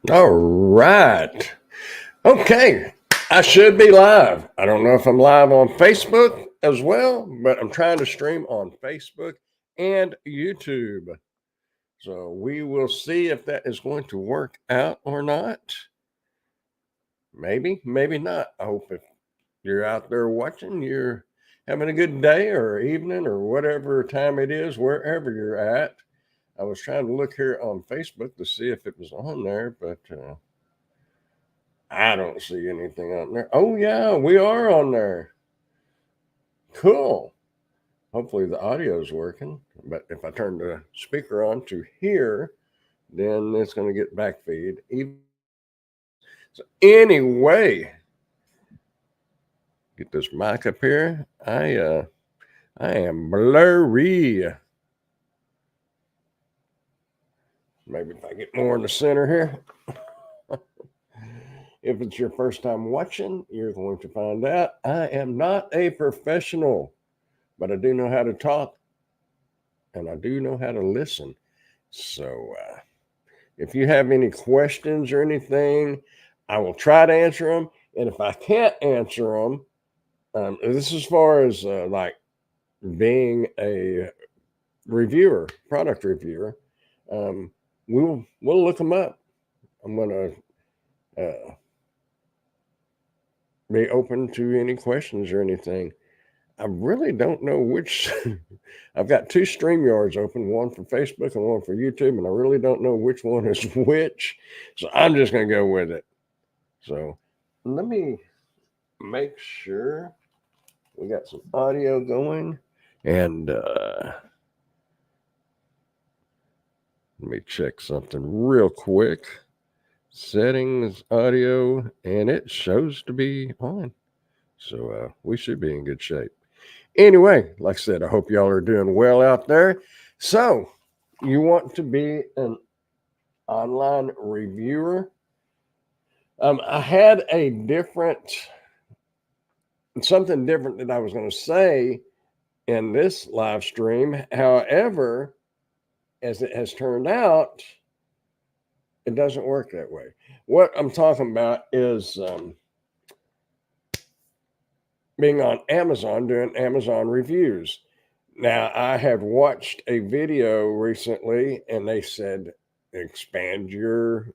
All right. Okay. I should be live. I don't know if I'm live on Facebook as well, but I'm trying to stream on Facebook and YouTube. So we will see if that is going to work out or not. Maybe, maybe not. I hope if you're out there watching, you're having a good day or evening or whatever time it is, wherever you're at. I was trying to look here on Facebook to see if it was on there, but I don't see anything on there. Oh, yeah, we are on there. Cool. Hopefully the audio is working. But if I turn the speaker on to here, then it's going to get back feed. So anyway, get this mic up here. I am blurry. Maybe if I get more in the center here. If it's your first time watching, you're going to find out I am not a professional, but I do know how to talk and I do know how to listen. So if you have any questions or anything, I will try to answer them. And if I can't answer them, this is as far as like being a reviewer, product reviewer, um, we'll look them up. I'm gonna be open to any questions or anything. I really don't know which. I've got two StreamYards open, one for Facebook and one for YouTube, and I really don't know which one is which. So I'm just going to go with it. So let me make sure we got some audio going. And let me check something real quick. Settings, audio, and it shows to be on. So we should be in good shape. Anyway, like I said, I hope y'all are doing well out there. So, you want to be an online reviewer? I had something different that I was going to say in this live stream. However, as it has turned out, it doesn't work that way. What I'm talking about is being on Amazon, doing Amazon reviews. Now, I have watched a video recently and they said expand your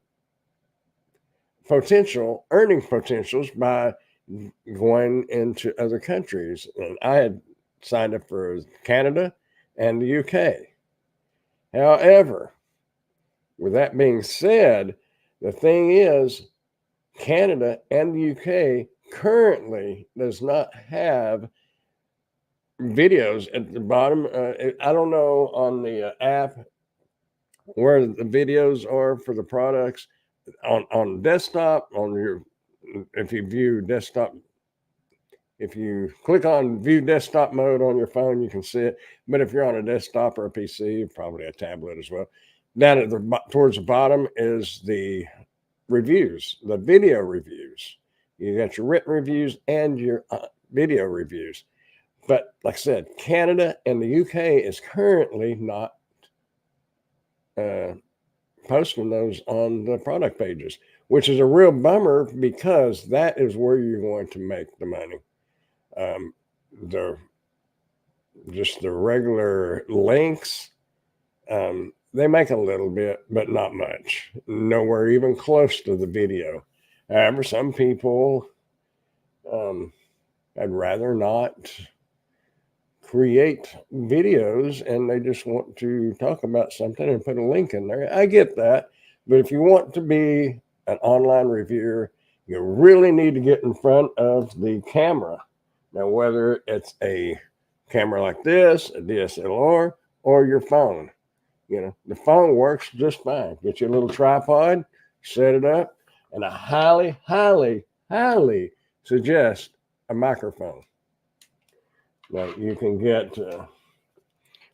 earning potentials by going into other countries. And I had signed up for Canada and the UK. However, with that being said, the thing is, Canada and the UK currently does not have videos at the bottom. I don't know on the app where the videos are for the products on desktop. On your, if you view desktop, if you click on view desktop mode on your phone, you can see it. But if you're on a desktop or a PC, probably a tablet as well, down at the towards the bottom is the reviews, the video reviews. You got your written reviews and your video reviews. But like I said, Canada and the UK is currently not uh, posting those on the product pages, which is a real bummer because that is where you're going to make the money. Um, the just the regular links, they make a little bit, but not much. Nowhere even close to the video. However, some people I'd rather not create videos and they just want to talk about something and put a link in there. I get that. But if you want to be an online reviewer, you really need to get in front of the camera. Now, whether it's a camera like this, a DSLR, or your phone, the phone works just fine. Get you a little tripod, set it up, and I highly, highly, highly suggest a microphone. Now, you can get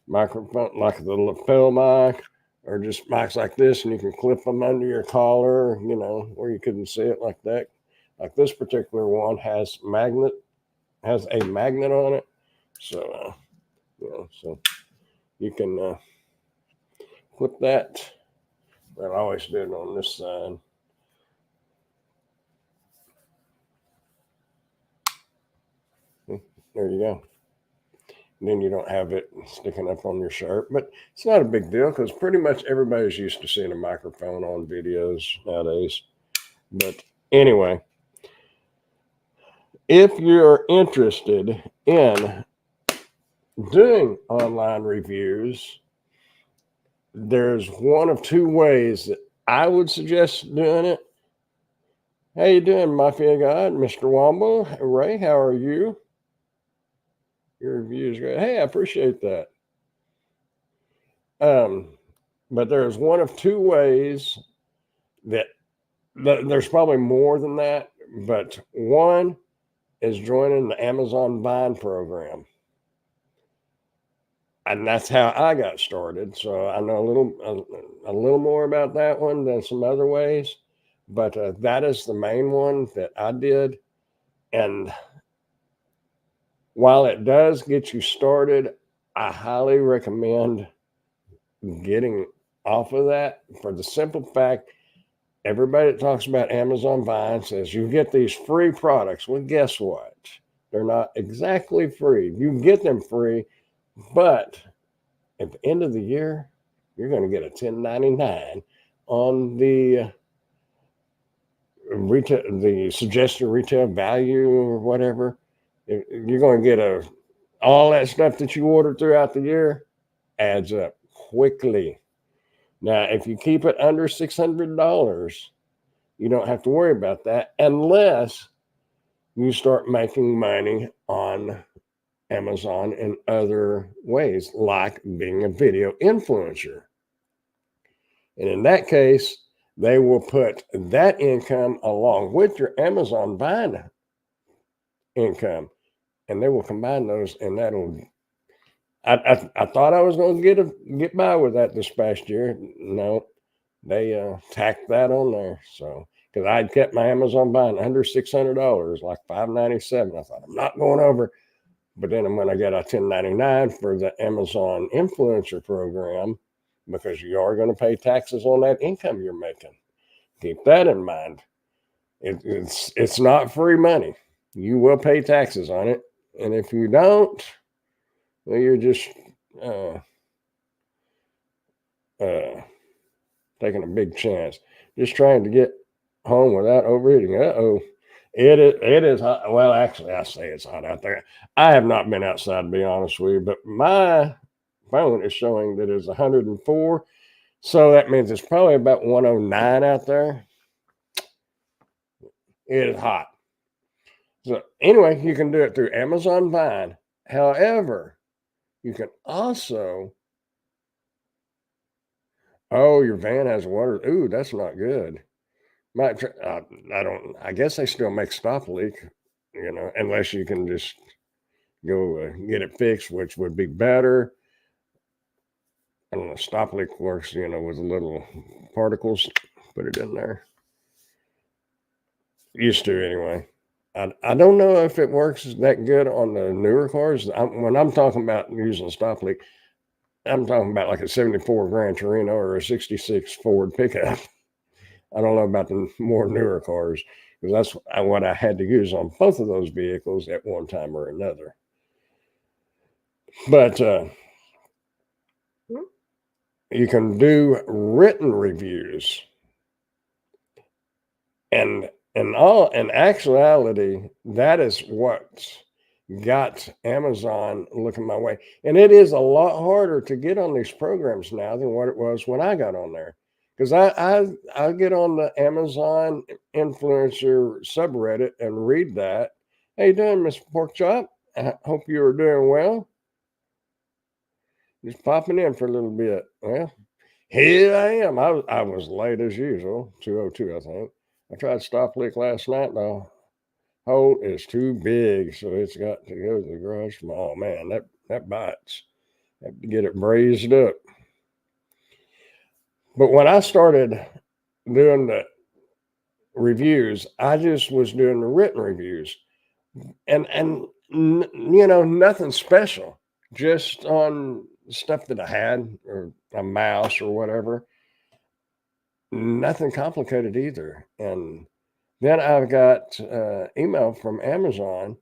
microphone like the lapel mic or just mics like this, and you can clip them under your collar, where you couldn't see it like that. Like this particular one has a magnet on it, so so you can clip that. But I always do it on this side. There you go. And then you don't have it sticking up on your shirt. But it's not a big deal because pretty much everybody's used to seeing a microphone on videos nowadays. But anyway, if you're interested in doing online reviews, there's one of two ways that I would suggest doing it. How you doing, Mafia God, Mr. Womble? Ray, how are you? Your review is great. Hey, I appreciate that. But there's one of two ways that there's probably more than that, but one is joining the Amazon Vine program. And that's how I got started. So I know a little more about that one than some other ways, but that is the main one that I did. And while it does get you started, I highly recommend getting off of that for the simple fact everybody that talks about Amazon Vine says you get these free products. Well, guess what? They're not exactly free. You can get them free, but at the end of the year, you're going to get a 1099 on the retail, the suggested retail value or whatever. You're going to get all that stuff that you ordered throughout the year adds up quickly. Now, if you keep it under $600, you don't have to worry about that unless you start making money on Amazon in other ways, like being a video influencer. And in that case, they will put that income along with your Amazon Vine income, and they will combine those, and that'll. I thought I was going to get by with that this past year. No, they tacked that on there. So because I'd kept my Amazon Vine under $600, like $597, I thought I'm not going over. But then when I got a 1099 for the Amazon influencer program, because you are going to pay taxes on that income you're making, keep that in mind. It's not free money. You will pay taxes on it, and if you don't, well, you're just taking a big chance. Just trying to get home without overeating. It is hot. Well, actually, I say it's hot out there. I have not been outside, to be honest with you, but my phone is showing that it's 104. So that means it's probably about 109 out there. It is hot. So anyway, you can do it through Amazon Vine. However, you can also, oh, your van has water. Ooh, that's not good. I guess they still make stop leak, unless you can just go get it fixed, which would be better. I don't know, stop leak works, with little particles, put it in there. Used to anyway. I don't know if it works that good on the newer cars. When I'm talking about using stop leak, I'm talking about like a 74 Gran Torino or a 66 Ford pickup. I don't know about the more newer cars because that's what I had to use on both of those vehicles at one time or another. But you can do written reviews, and in actuality, that is what got Amazon looking my way. And it is a lot harder to get on these programs now than what it was when I got on there. Because I get on the Amazon influencer subreddit and read that. How you doing, Mr. Porkchop? I hope you are doing well. Just popping in for a little bit. Well, here I am. I was late as usual. 2:02, I think. I tried stop leak last night. The hole is too big, so it's got to go to the garage. Oh man, that bites. Have to get it brazed up. But when I started doing the reviews, I just was doing the written reviews, and nothing special, just on stuff that I had or a mouse or whatever. Nothing complicated either. And then I've got email from Amazon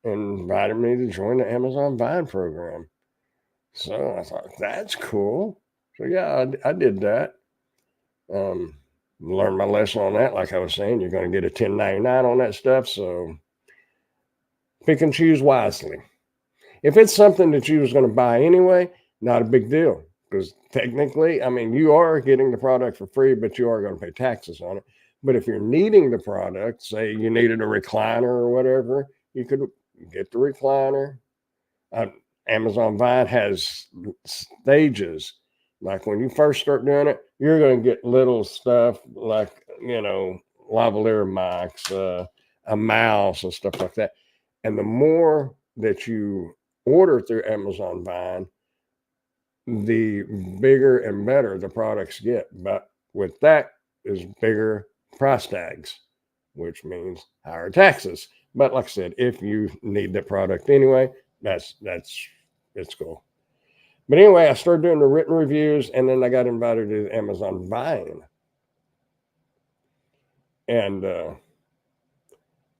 invited me to join the Amazon Vine program. So I thought, that's cool. So yeah, I did that. Um, Learned my lesson on that. Like I was saying, you're going to get a 1099 on that stuff. So pick and choose wisely. If it's something that you was going to buy anyway, not a big deal. Because technically, I mean, you are getting the product for free, but you are going to pay taxes on it. But if you're needing the product, say you needed a recliner or whatever, you could get the recliner. Uh, Amazon Vine has stages. Like when you first start doing it, you're going to get little stuff like, lavalier mics, a mouse, and stuff like that. And the more that you order through Amazon Vine, the bigger and better the products get. But with that is bigger price tags, which means higher taxes. But like I said, if you need the product anyway, that's it's cool. But anyway, I started doing the written reviews, and then I got invited to Amazon Vine, and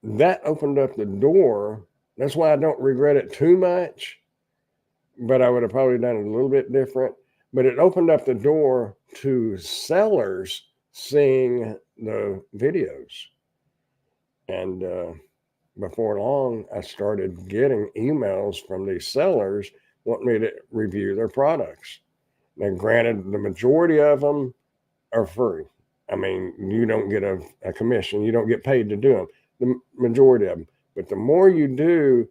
that opened up the door. That's why I don't regret it too much, but I would have probably done it a little bit different. But it opened up the door to sellers seeing the videos, and before long, I started getting emails from these sellers wanting me to review their products. Now, granted, the majority of them are free. I mean, you don't get a commission, you don't get paid to do them, the majority of them. But the more you do,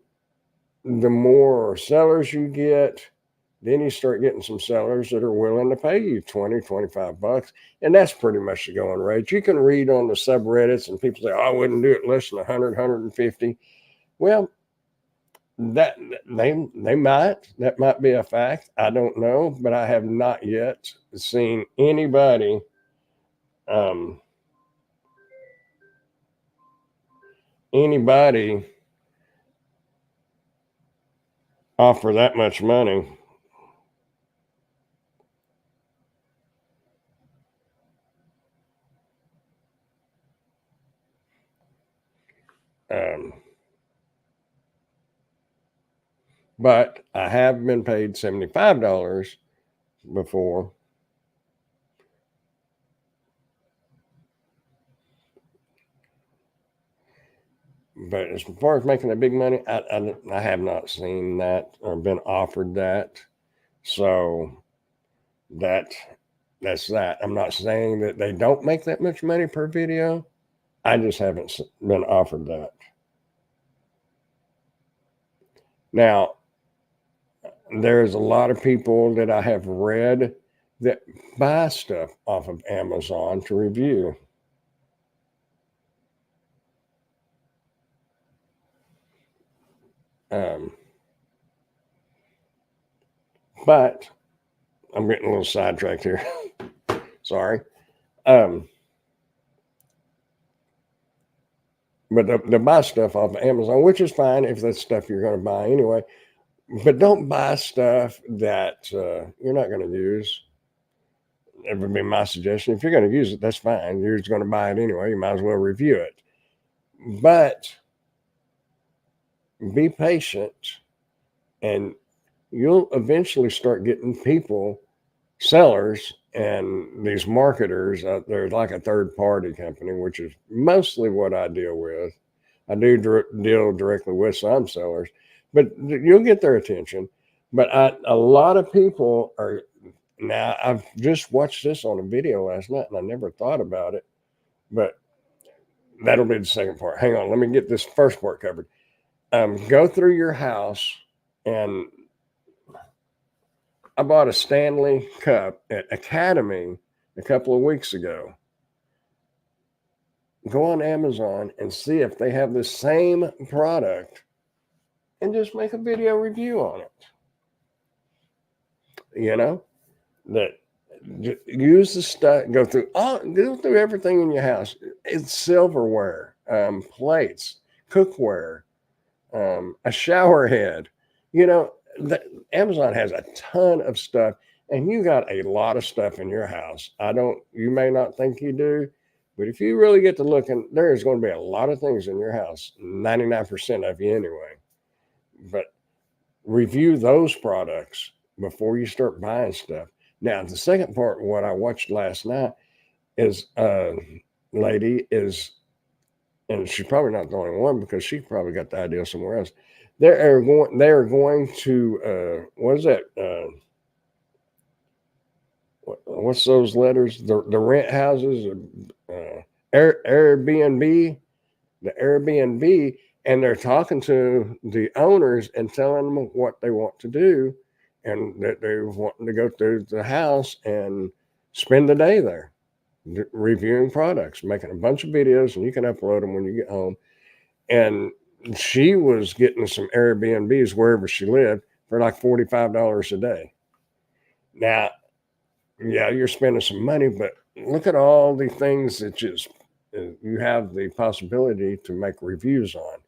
the more sellers you get. Then you start getting some sellers that are willing to pay you 20, 25 bucks. And that's pretty much the going rate. You can read on the subreddits and people say, oh, I wouldn't do it less than 100, 150. Well, that they might, that might be a fact. I don't know, but I have not yet seen anybody um, anybody offer that much money. Um, but I have been paid $75 before. But as far as making that big money, I have not seen that or been offered that. So that that's that. I'm not saying that they don't make that much money per video. I just haven't been offered that. Now, there's a lot of people that I have read that buy stuff off of Amazon to review. Um, but I'm getting a little sidetracked here. Sorry. Um, but they buy stuff off of Amazon, which is fine if that's stuff you're going to buy anyway. But don't buy stuff that you're not going to use. That would be my suggestion. If you're going to use it, that's fine. You're just going to buy it anyway. You might as well review it. But be patient, and you'll eventually start getting people, sellers, and these marketers out there, like a third party company, which is mostly what I deal with. I do deal directly with some sellers, but you'll get their attention. But a lot of people are now. I've just watched this on a video last night, and I never thought about it, but that'll be the second part. Hang on, let me get this first part covered. Go through your house, and I bought a Stanley Cup at Academy a couple of weeks ago. Go on Amazon and see if they have the same product and just make a video review on it. You know, that use the stuff, go through everything in your house. It's silverware, plates, cookware, a shower head. You know, Amazon has a ton of stuff, and you got a lot of stuff in your house. You may not think you do, but if you really get to looking, there is going to be a lot of things in your house, 99% of you anyway. but review those products before you start buying stuff. Now, the second part, what I watched last night is lady is, and she's probably not the only one because she probably got the idea somewhere else. They are going to what is that? What's those letters? The rent houses, Airbnb, the Airbnb, and they're talking to the owners and telling them what they want to do, and that they're wanting to go through the house and spend the day there, reviewing products, making a bunch of videos, and you can upload them when you get home. And she was getting some Airbnbs wherever she lived for like $45 a day. Now, yeah, you're spending some money, but look at all the things that you have the possibility to make reviews on.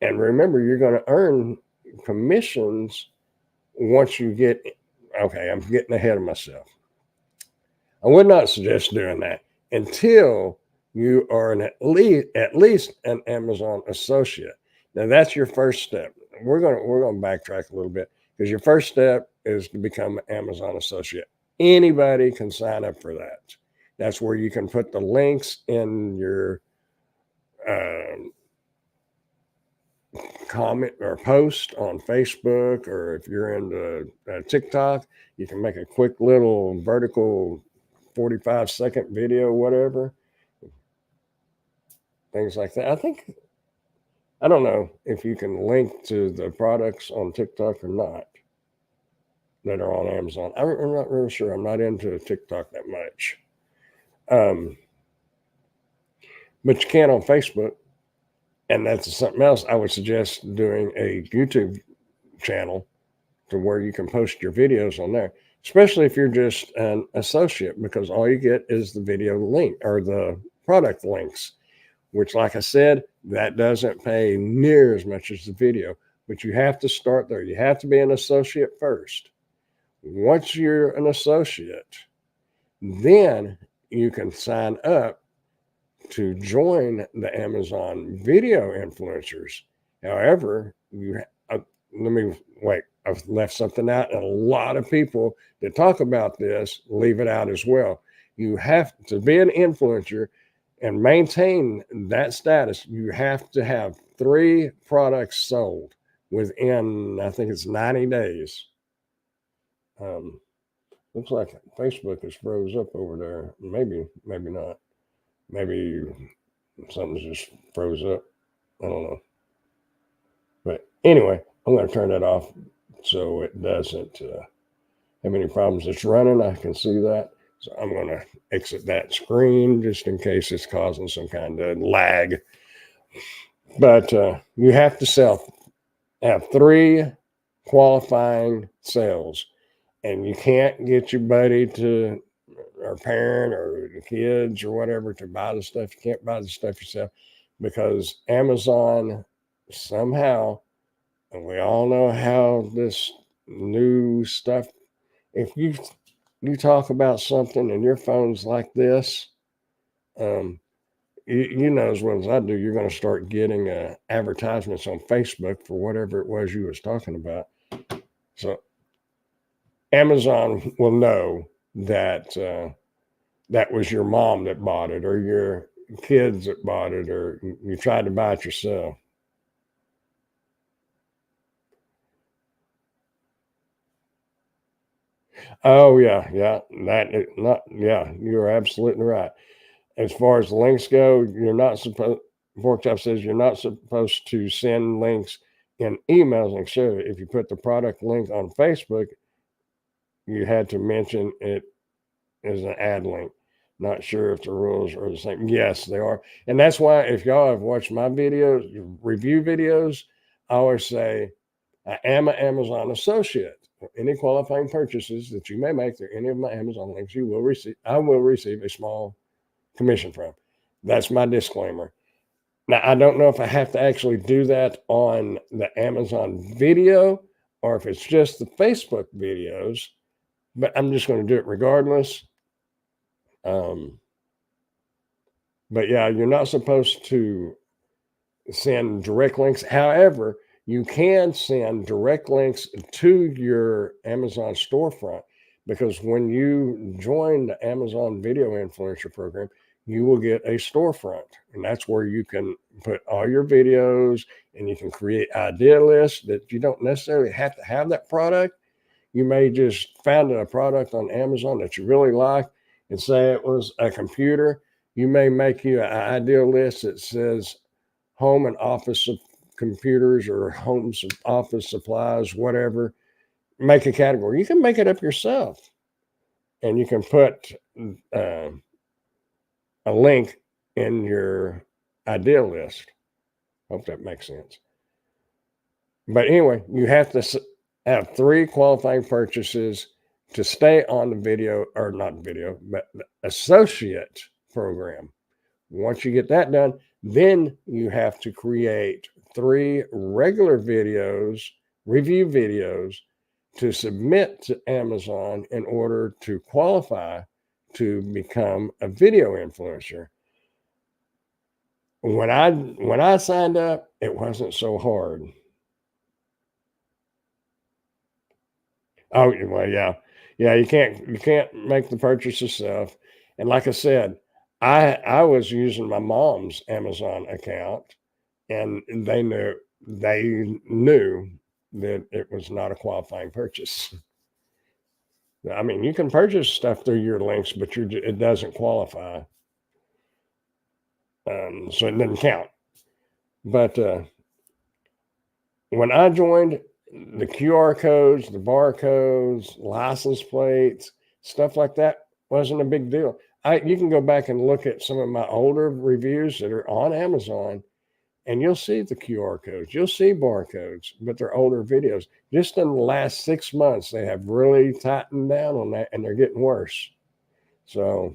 And remember, you're going to earn commissions once you get. Okay, I'm getting ahead of myself. I would not suggest doing that until you are at least an Amazon associate. Now that's your first step. We're going to backtrack a little bit because your first step is to become an Amazon associate. Anybody can sign up for that. That's where you can put the links in your comment or post on Facebook, or if you're into TikTok, you can make a quick little vertical 45-second video, whatever, things like that. I don't know if you can link to the products on TikTok or not that are on Amazon. I'm not really sure. I'm not into TikTok that much. But you can on Facebook. And that's something else. I would suggest doing a YouTube channel to where you can post your videos on there, especially if you're just an associate, because all you get is the video link or the product links, which, like I said, that doesn't pay near as much as the video, but you have to start there. You have to be an associate first. Once you're an associate, then you can sign up to join the Amazon video influencers. However, let me wait. I've left something out, and a lot of people that talk about this leave it out as well. You have to be an influencer and maintain that status. You have to have 3 products sold within, I think it's 90 days. Looks like Facebook is froze up over there. Maybe not. Maybe something's just froze up. I don't know. But anyway, I'm going to turn that off so it doesn't have any problems. It's running. I can see that. So I'm going to exit that screen just in case it's causing some kind of lag. But you have to have 3 qualifying sales. And you can't get your buddy to, or parent or the kids or whatever, to buy the stuff. You can't buy the stuff yourself because Amazon somehow, and we all know how this new stuff, if you talk about something and your phone's like this, you know as well as I do, you're going to start getting advertisements on Facebook for whatever it was you was talking about. So Amazon will know that that was your mom that bought it, or your kids that bought it, or you tried to buy it yourself. Oh yeah, you're absolutely right. As far as the links go, you're not supposed. Pork Chop says you're not supposed to send links in emails. Like, sure, if you put the product link on Facebook, you had to mention it as an ad link. Not sure if the rules are the same. Yes, they are. And that's why if y'all have watched my videos, review videos, I always say, I am an Amazon associate. Any qualifying purchases that you may make through any of my Amazon links, I will receive a small commission from. That's my disclaimer. Now, I don't know if I have to actually do that on the Amazon video or if it's just the Facebook videos, but I'm just going to do it regardless. But yeah, you're not supposed to send direct links. However, you can send direct links to your Amazon storefront, because when you join the Amazon Video Influencer Program, you will get a storefront. And that's where you can put all your videos, and you can create idea lists that you don't necessarily have to have that product. You may just found a product on Amazon that you really like, and say it was a computer. You may make you an idea list that says home and office computers, or homes and office supplies, whatever. Make a category. You can make it up yourself, and you can put uh, a link in your idea list. Hope that makes sense. But anyway, you have to have 3 qualifying purchases to stay on the video, or not video, but the associate program. Once you get that done, then you have to create 3 regular videos, review videos, to submit to Amazon in order to qualify to become a video influencer. When I signed up, it wasn't so hard. Oh, well, yeah. Yeah, you can't make the purchase yourself. And like I said, I was using my mom's Amazon account, and they knew that it was not a qualifying purchase. I mean, you can purchase stuff through your links, but it doesn't qualify. So it doesn't count. But when I joined, the QR codes, the barcodes, license plates, stuff like that wasn't a big deal. You can go back and look at some of my older reviews that are on Amazon, and you'll see the QR codes, you'll see barcodes, but they're older videos. Just in the last 6 months, they have really tightened down on that, and they're getting worse. So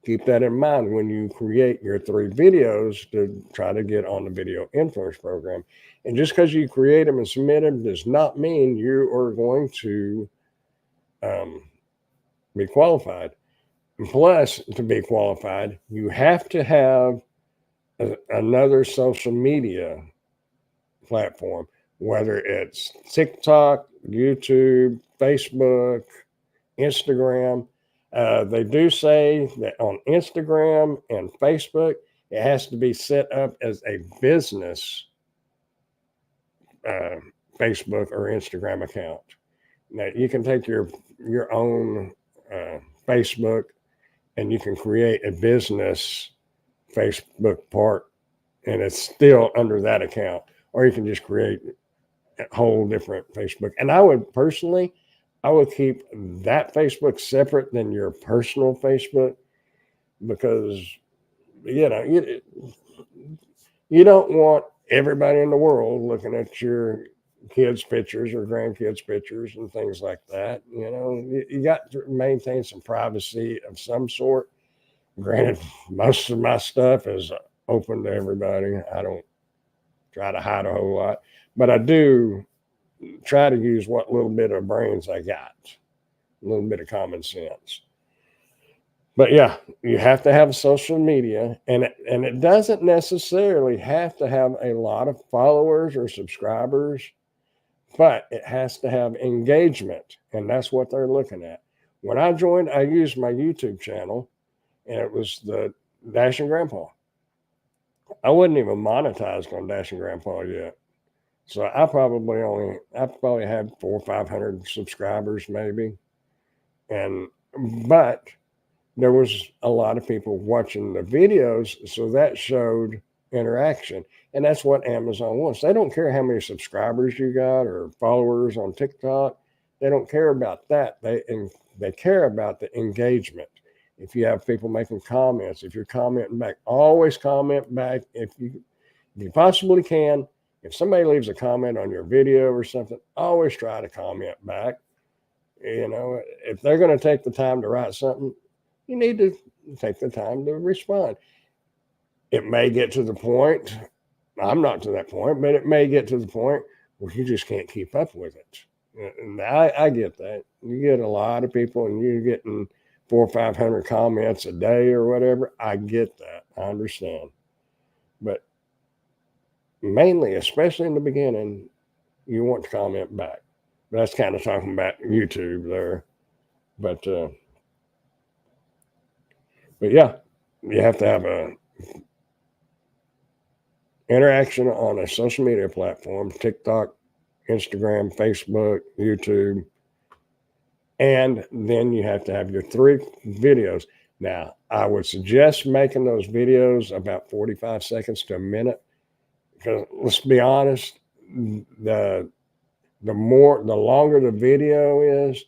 keep that in mind when you create your 3 videos to try to get on the Video Influence Program. And just because you create them and submit them does not mean you are going to be qualified. Plus, to be qualified, you have to have another social media platform, whether it's TikTok, YouTube, Facebook, Instagram. They do say that on Instagram and Facebook, it has to be set up as a business Facebook or Instagram account. Now, you can take your own Facebook, and you can create a business Facebook part, and it's still under that account. Or you can just create a whole different Facebook. And I would keep that Facebook separate than your personal Facebook, because you don't want everybody in the world looking at your kids' pictures or grandkids' pictures and things like that. You got to maintain some privacy of some sort. Granted, most of my stuff is open to everybody. I don't try to hide a whole lot, but I do try to use what little bit of brains I got, a little bit of common sense. But yeah, you have to have social media, and it doesn't necessarily have to have a lot of followers or subscribers, but it has to have engagement, and that's what they're looking at. When I joined, I used my YouTube channel, and it was the Dashing Grandpa. I wasn't even monetized on Dashing Grandpa yet. So I probably had 400 or 500 subscribers maybe. But there was a lot of people watching the videos, so that showed interaction. And that's what Amazon wants. They don't care how many subscribers you got or followers on TikTok. They don't care about that. They care about the engagement. If you have people making comments, if you're commenting back, always comment back if you possibly can. If somebody leaves a comment on your video or something, always try to comment back. If they're going to take the time to write something, you need to take the time to respond. It may get to the point, I'm not to that point, but it may get to the point where you just can't keep up with it. And I get that. You get a lot of people, and you're getting 400 or 500 comments a day or whatever. I get that. I understand. But mainly, especially in the beginning, you want to comment back. That's kind of talking about YouTube there. But but yeah, you have to have a interaction on a social media platform, TikTok, Instagram, Facebook, YouTube, and then you have to have your 3 videos. Now, I would suggest making those videos about 45 seconds to a minute because let's be honest, the the longer the video is,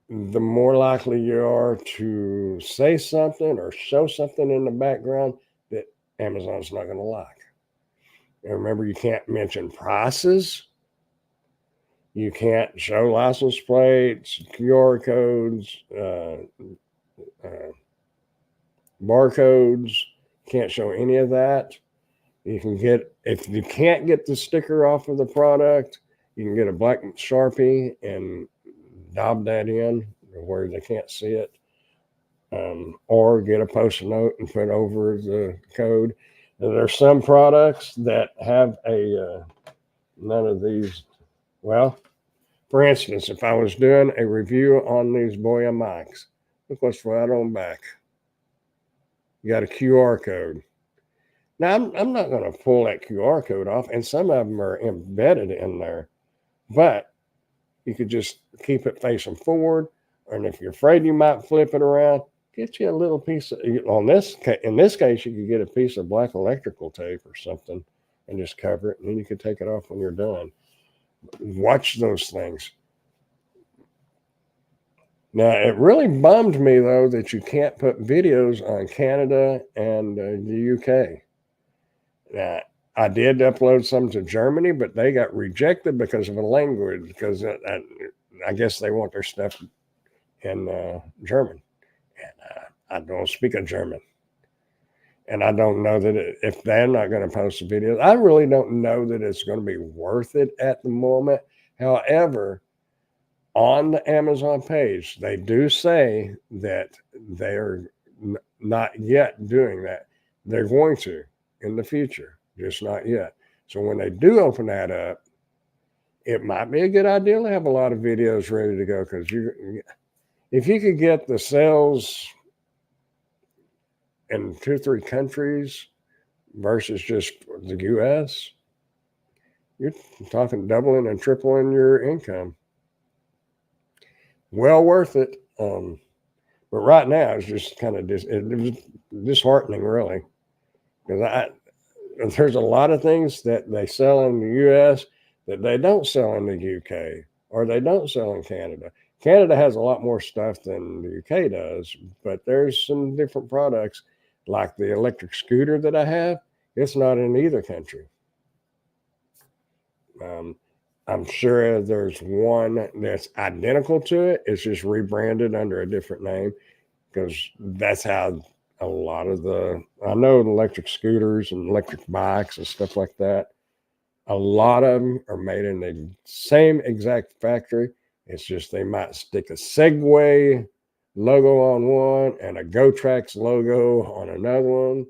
the more likely you are to say something or show something in the background that Amazon's not going to like. And remember, you can't mention prices. You can't show license plates, QR codes, uh, barcodes. Can't show any of that. You can get, if you can't get the sticker off of the product, you can get a black Sharpie and daub that in where they can't see it. Or get a post-it note and put over the code. And there's some products that have a none of these. Well, for instance, if I was doing a review on these Boya mics, look what's right on back. You got a QR code. Now, I'm not going to pull that QR code off, and some of them are embedded in there, but you could just keep it facing forward. And if you're afraid you might flip it around, get you a little piece of, in this case, you could get a piece of black electrical tape or something and just cover it, and then you could take it off when you're done. Watch those things. Now, it really bummed me, though, that you can't put videos on Canada and the UK. Now, I did upload some to Germany, but they got rejected because of a language, because I guess they want their stuff in German. And I don't speak a German. And I don't know that if they're not going to post the videos, I really don't know that it's going to be worth it at the moment. However, on the Amazon page, they do say that they're not yet doing that. They're going to in the future, just not yet. So when they do open that up, it might be a good idea to have a lot of videos ready to go because if you could get the sales in 2 or 3 countries versus just the US, you're talking doubling and tripling your income. Well worth it. But right now, it's just kind of it was disheartening, really, because there's a lot of things that they sell in the U.S. that they don't sell in the U.K. or they don't sell in Canada. Canada has a lot more stuff than the U.K. does, but there's some different products, like the electric scooter that I have. It's not in either country. I'm sure there's one that's identical to it. It's just rebranded under a different name because that's how a lot of I know electric scooters and electric bikes and stuff like that. A lot of them are made in the same exact factory. It's just they might stick a Segway logo on one and a GoTrax logo on another one,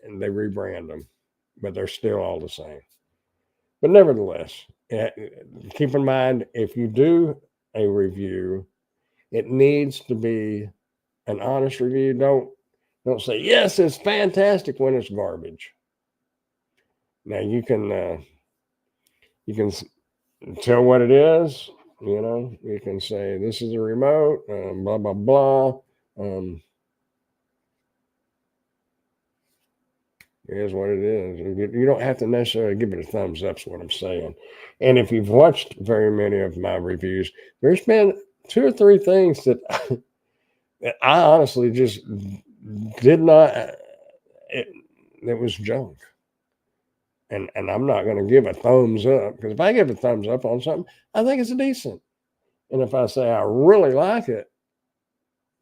and they rebrand them, but they're still all the same. But nevertheless, keep in mind if you do a review, it needs to be an honest review. Don't say yes, it's fantastic when it's garbage. Now you can tell what it is. You can say this is a remote, blah blah blah. It is what it is. You don't have to necessarily give it a thumbs up. Is what I'm saying. And if you've watched very many of my reviews, there's been 2 or 3 things that I honestly just did not. It was junk, and I'm not going to give a thumbs up because if I give a thumbs up on something, I think it's decent. And if I say I really like it,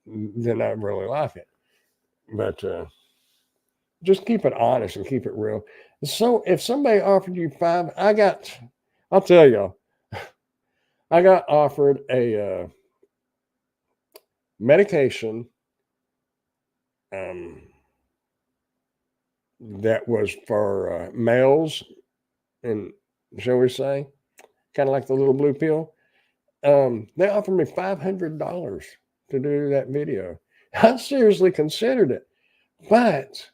then I really like it. But just keep it honest and keep it real. So if somebody offered you 5, I'll tell y'all, I got offered a medication that was for males, and shall we say, kind of like the little blue pill. They offered me $500 to do that video. I seriously considered it, but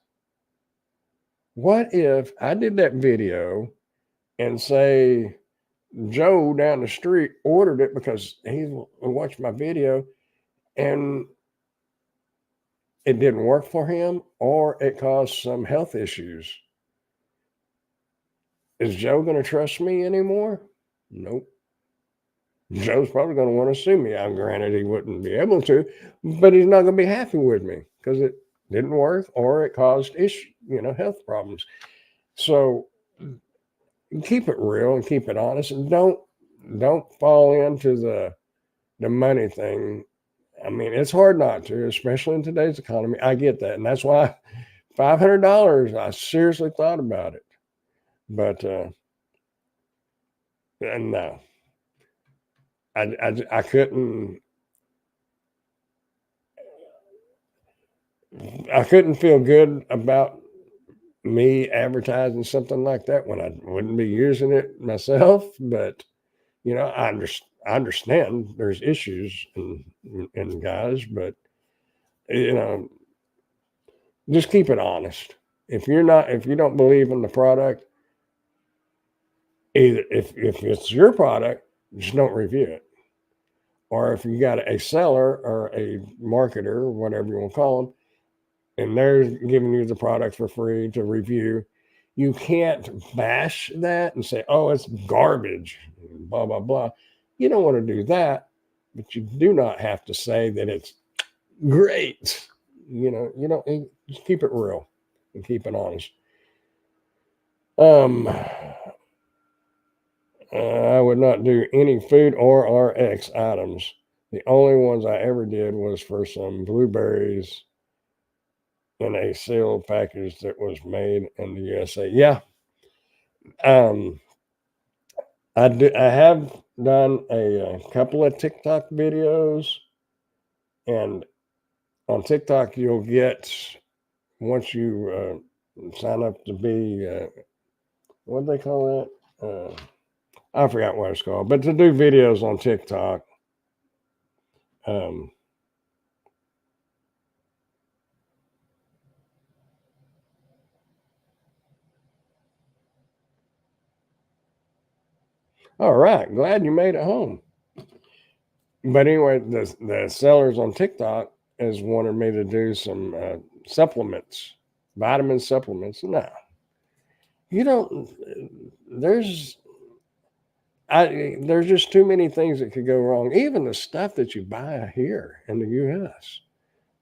what if I did that video and say Joe down the street ordered it because he watched my video and it didn't work for him or it caused some health issues? Is Joe going to trust me anymore? Nope. Joe's probably going to want to sue me. I'm granted he wouldn't be able to, but he's not going to be happy with me because it didn't work or it caused health problems. So keep it real and keep it honest, and don't fall into the money thing. I mean, it's hard not to, especially in today's economy. I get that, and that's why $500. I seriously thought about it, but and no, I couldn't. I couldn't feel good about me advertising something like that when I wouldn't be using it myself. But I understand there's issues in guys, but you know, just keep it honest. If you don't believe in the product, either if it's your product, just don't review it. Or if you got a seller or a marketer or whatever you want to call them, and they're giving you the product for free to review, you can't bash that and say, "Oh, it's garbage," blah blah blah. You don't want to do that, but you do not have to say that it's great. You don't just keep it real and keep it honest. I would not do any food or RX items. The only ones I ever did was for some blueberries in a sealed package that was made in the USA. Yeah, um, I have done a couple of TikTok videos, and on TikTok you'll get, once you sign up to be what do they call that? I forgot what it's called, but to do videos on TikTok, um, all right, glad you made it home. But anyway, the sellers on TikTok has wanted me to do some supplements, vitamin supplements. No, you don't. There's there's just too many things that could go wrong. Even the stuff that you buy here in the U.S.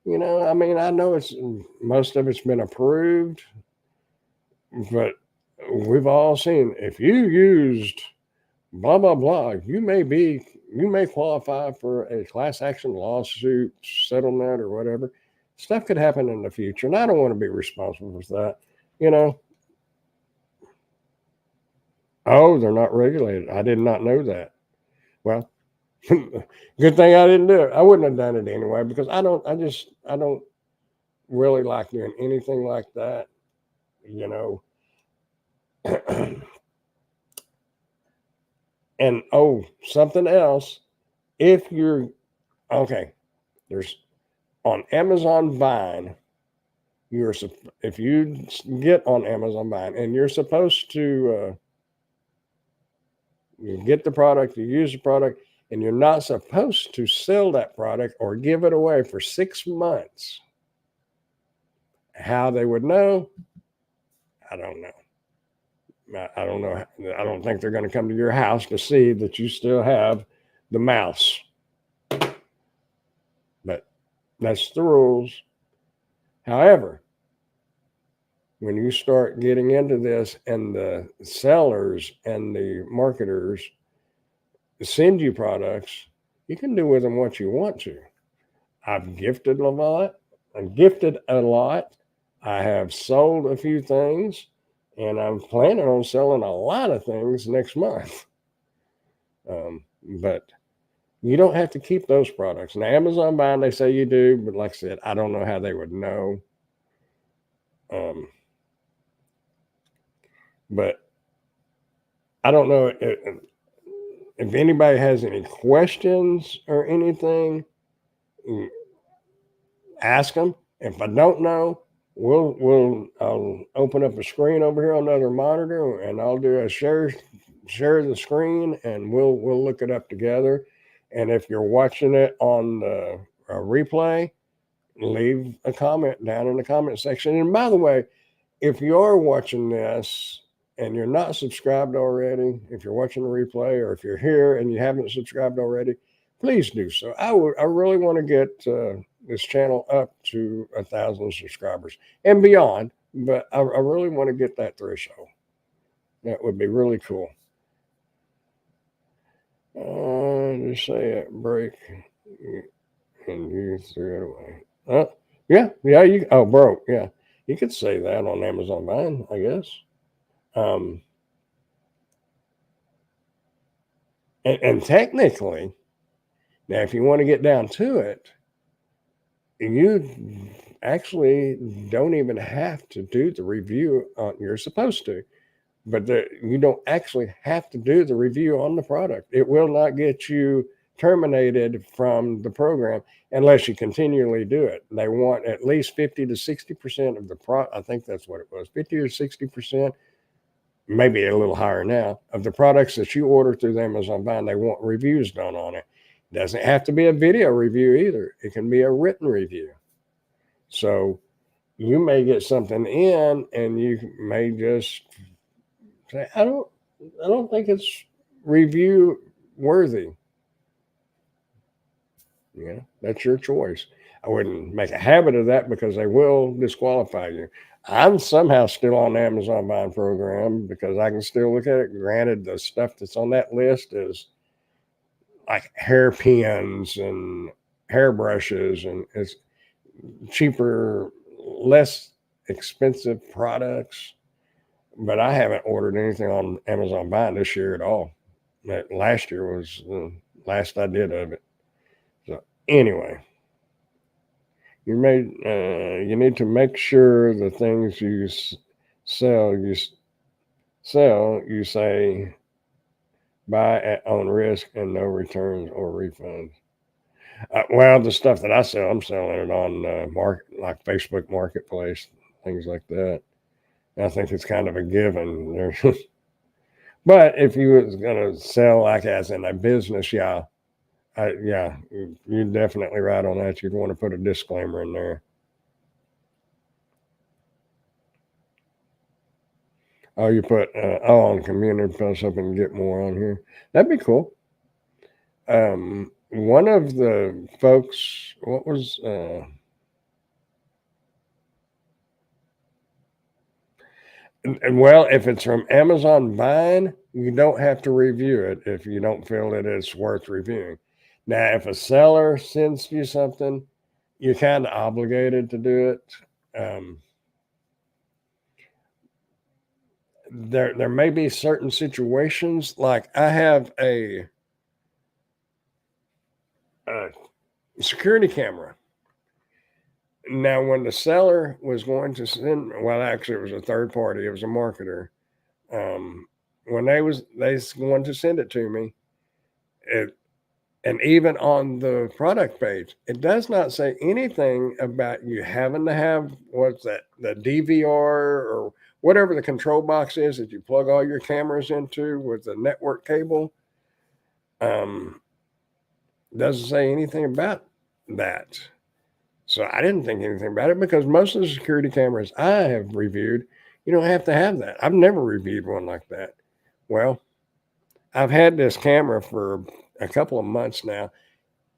I mean, I know it's most of it's been approved, but we've all seen if you used blah blah blah, you may qualify for a class action lawsuit, settlement, or whatever. Stuff could happen in the future, and I don't want to be responsible for that. You know, oh, they're not regulated. I did not know that. Well, good thing I didn't do it. I wouldn't have done it anyway because I don't really like doing anything like that. You know, and oh, something else. If you're okay, there's on Amazon Vine, if you get on Amazon Vine and you're supposed to you get the product, you use the product, and you're not supposed to sell that product or give it away for 6 months. How they would know, I don't know. I don't know. I don't think they're going to come to your house to see that you still have the mouse, but that's the rules. However, when you start getting into this and the sellers and the marketers send you products, you can do with them what you want to. I've gifted a lot. I've gifted a lot. I have sold a few things, and I'm planning on selling a lot of things next month. But you don't have to keep those products. Now, Amazon buying, they say you do, but like I said, I don't know how they would know. Um, But I don't know if anybody has any questions or anything, ask them. If I don't know, I'll open up a screen over here on another monitor, and I'll do a share the screen, and we'll look it up together. And if you're watching it on the replay, leave a comment down in the comment section. And by the way, if you are watching this and you're not subscribed already, if you're watching the replay, or if you're here and you haven't subscribed already, please do so. I really want to get this channel up to 1,000 subscribers and beyond, but I really want to get that threshold. That would be really cool. Just say it break and you threw it away. Yeah, you broke. Yeah, you could say that on Amazon Vine, I guess. And technically, now if you want to get down to it, you actually don't even have to do the review you're supposed to, but you don't actually have to do the review on the product. It will not get you terminated from the program unless you continually do it. They want at least 50 to 60% of the I think that's what it was, 50 or 60%, maybe a little higher now, of the products that you order through the Amazon Vine. They want reviews done on it. It doesn't have to be a video review either. It can be a written review. So you may get something in and you may just say, I don't think it's review worthy. Yeah, that's your choice. I wouldn't make a habit of that because they will disqualify you. I'm somehow still on the Amazon Vine program because I can still look at it. Granted, the stuff that's on that list is like hairpins and hairbrushes, and it's cheaper, less expensive products. But I haven't ordered anything on Amazon Vine this year at all. Last year was the last I did of it. So anyway, you need to make sure the things you sell you say buy at on risk and no returns or refunds. Well, the stuff that I sell, I'm selling it on market, like Facebook Marketplace, things like that. I think it's kind of a given. But if you was going to sell like as in a business, you're definitely right on that. You'd want to put a disclaimer in there. Oh, you put on community post up and get more on here. That'd be cool. One of the folks, what was well, if it's from Amazon Vine, you don't have to review it if you don't feel that it's worth reviewing. Now, if a seller sends you something, you're kind of obligated to do it. There may be certain situations, like I have a security camera. Now, when the seller was going to send, well, actually, it was a third party. It was a marketer. When they wanted to send it to me, and even on the product page, it does not say anything about you having to have the DVR or whatever the control box is that you plug all your cameras into with the network cable. Doesn't say anything about that. So I didn't think anything about it because most of the security cameras I have reviewed, you don't have to have that. I've never reviewed one like that. Well, I've had this camera for a couple of months now.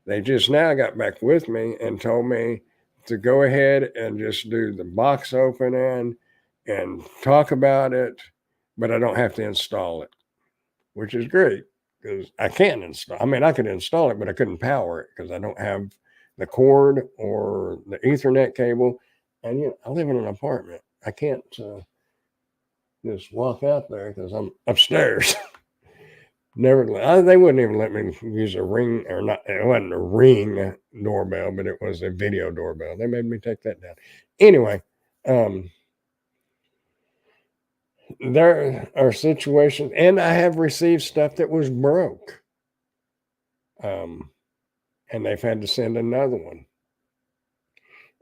They just now got back with me and told me to go ahead and just do the box opening and talk about it, but I don't have to install it, which is great because I can't install. I mean, I could install it, but I couldn't power it because I don't have the cord or the Ethernet cable. And I live in an apartment. I can't just walk out there because I'm upstairs. Never, they wouldn't even let me use a ring, or not. It wasn't a ring doorbell, but it was a video doorbell. They made me take that down. Anyway, there are situations, and I have received stuff that was broke, um, and they've had to send another one.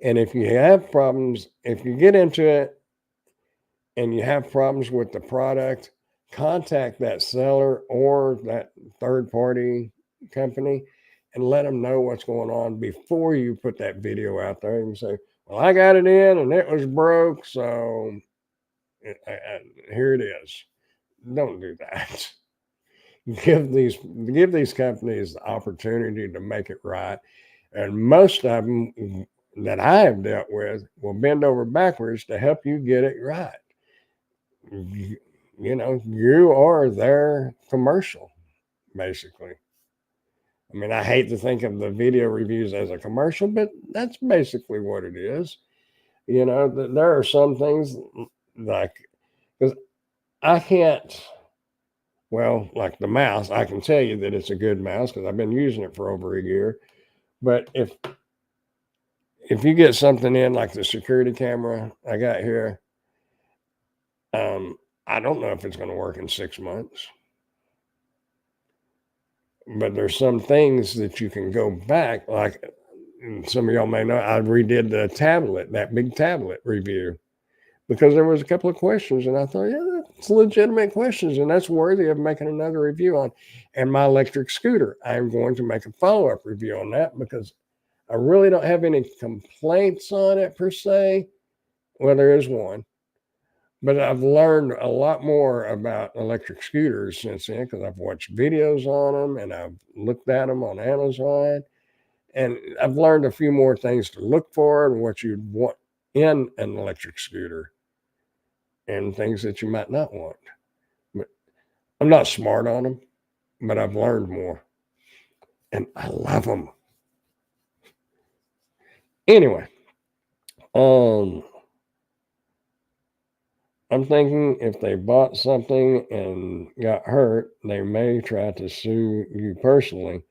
And if you have problems, if you get into it and you have problems with the product, contact that seller or that third party company and let them know what's going on before you put that video out there and say, well, I got it in and it was broke. So here it is. Don't do that. Give these companies the opportunity to make it right. And most of them that I have dealt with will bend over backwards to help you get it right. You, you are their commercial, basically. I mean, I hate to think of the video reviews as a commercial, but that's basically what it is. There are some things like, because I can't, well, like the mouse, I can tell you that it's a good mouse because I've been using it for over a year. But if you get something in like the security camera I got here, I don't know if it's going to work in 6 months. But there's some things that you can go back, like some of y'all may know, I redid the tablet, that big tablet review, because there was a couple of questions, and I thought, yeah, that's legitimate questions, and that's worthy of making another review on. And my electric scooter, I'm going to make a follow-up review on that because I really don't have any complaints on it per se. Well, there is one, but I've learned a lot more about electric scooters since then because I've watched videos on them and I've looked at them on Amazon. And I've learned a few more things to look for and what you'd want in an electric scooter and things that you might not want. But I'm not smart on them, but I've learned more. And I love them. Anyway, I'm thinking if they bought something and got hurt, they may try to sue you personally.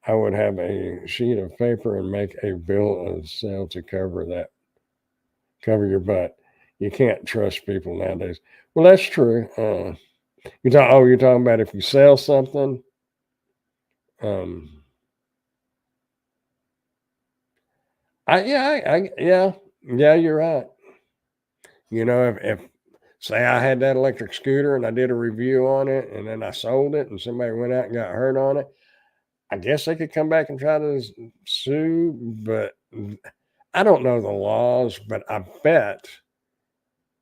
I would have a sheet of paper and make a bill of sale to cover your butt. You can't trust people nowadays. Well, that's true. You're talking about if you sell something. Um, yeah, you're right. If say I had that electric scooter and I did a review on it and then I sold it and somebody went out and got hurt on it, I guess they could come back and try to sue, but I don't know the laws, but I bet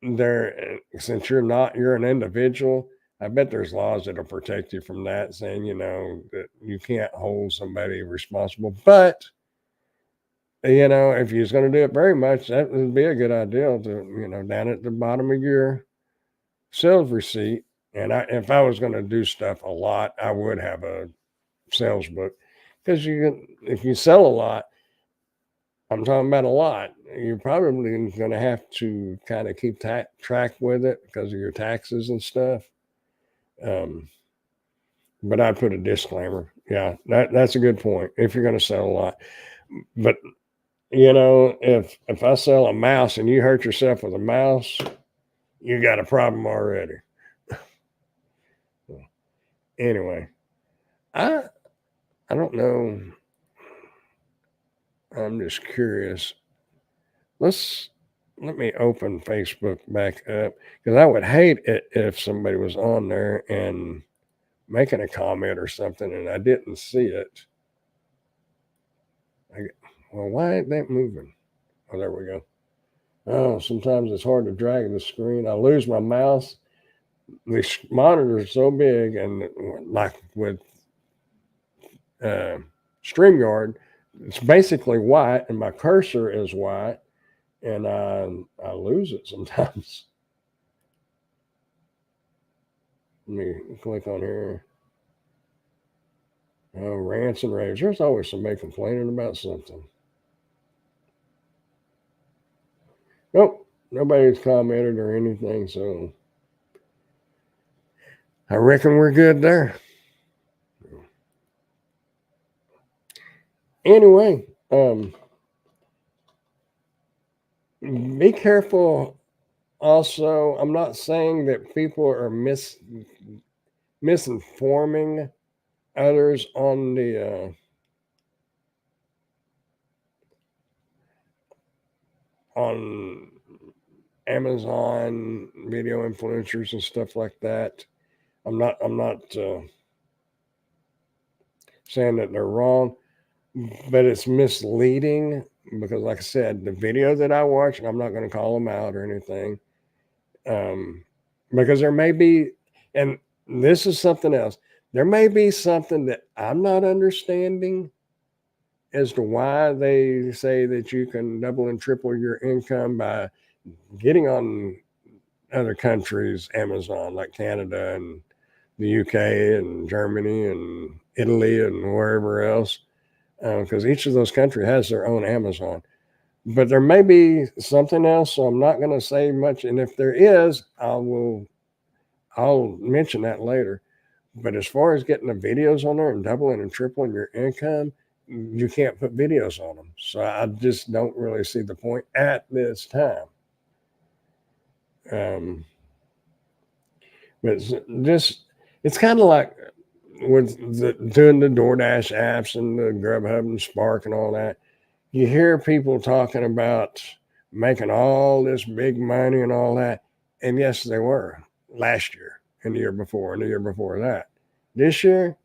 since you're an individual, I bet there's laws that'll protect you from that, saying, that you can't hold somebody responsible. But, if you was going to do it very much, that would be a good idea to, down at the bottom of your sales receipt. And if I was going to do stuff a lot, I would have a sales book because if you sell a lot, I'm talking about a lot. You're probably going to have to kind of keep track with it because of your taxes and stuff. But I'd put a disclaimer. Yeah, that's a good point. If you're going to sell a lot, but if I sell a mouse and you hurt yourself with a mouse, you got a problem already. Anyway, I don't know. I'm just curious. Let me open Facebook back up because I would hate it if somebody was on there and making a comment or something and I didn't see it. Well, why ain't that moving? Oh, there we go. Oh, sometimes it's hard to drag the screen. I lose my mouse. The monitor is so big, and like with StreamYard, it's basically white, and my cursor is white, and I lose it sometimes. Let me click on here. Oh, rants and raves. There's always somebody complaining about something. Nope, nobody's commented or anything, so I reckon we're good there. Anyway, be careful also, I'm not saying that people are misinforming others on Amazon video influencers and stuff like that. I'm not saying that they're wrong, but it's misleading because, like I said, the video that I watch, and I'm not going to call them out or anything, um, because there may be, and this is something else. There may be something that I'm not understanding as to why they say that you can double and triple your income by getting on other countries' Amazon, like Canada and the UK and Germany and Italy and wherever else, because each of those countries has their own Amazon. But there may be something else, so I'm not going to say much. And if there is, I'll mention that later. But as far as getting the videos on there and doubling and tripling your income, you can't put videos on them. So I just don't really see the point at this time. Um, but it's kind of like with doing the DoorDash apps and the Grubhub and Spark and all that. You hear people talking about making all this big money and all that. And yes, they were last year and the year before and the year before that. This year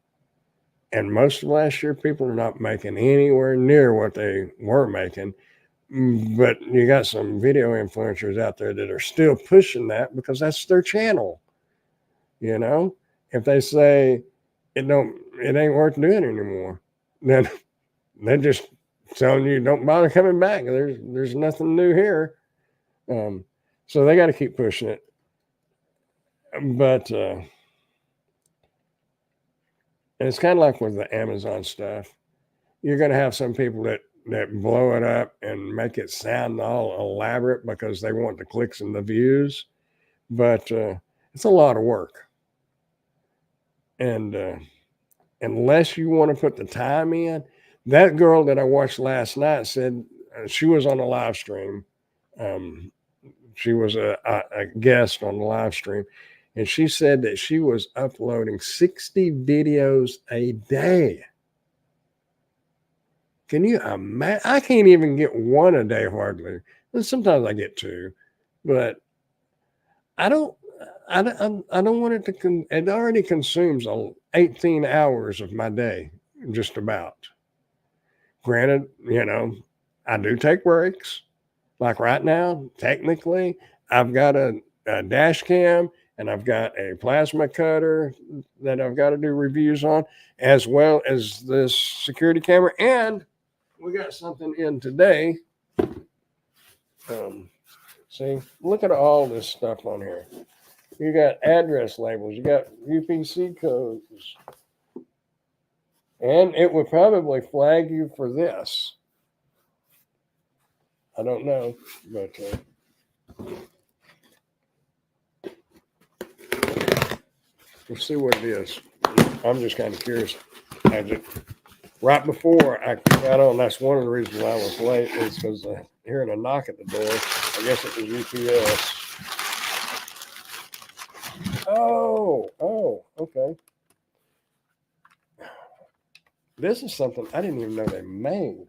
and most of last year, people are not making anywhere near what they were making. But you got some video influencers out there that are still pushing that because that's their channel. You know, if they say it ain't worth doing anymore, then they're just telling you don't bother coming back. There's nothing new here. So they got to keep pushing it. But and it's kind of like with the Amazon stuff. You're going to have some people that blow it up and make it sound all elaborate because they want the clicks and the views, but it's a lot of work. And unless you want to put the time in, that girl that I watched last night said she was on a live stream. Um, she was a guest on the live stream, and she said that she was uploading 60 videos a day. Can you imagine? I can't even get one a day hardly. And sometimes I get two, but I don't. I don't want it to. It already consumes 18 hours of my day, just about. Granted, I do take breaks. Like right now, technically, I've got a dash cam and I've got a plasma cutter that I've got to do reviews on, as well as this security camera. And we got something in today. See, look at all this stuff on here. You got address labels, you got UPC codes, and it would probably flag you for this. I don't know, but we'll see what it is. I'm just kind of curious. Right before I got on, that's one of the reasons I was late, is because hearing a knock at the door. I guess it was UPS. Oh, okay. This is something I didn't even know they made.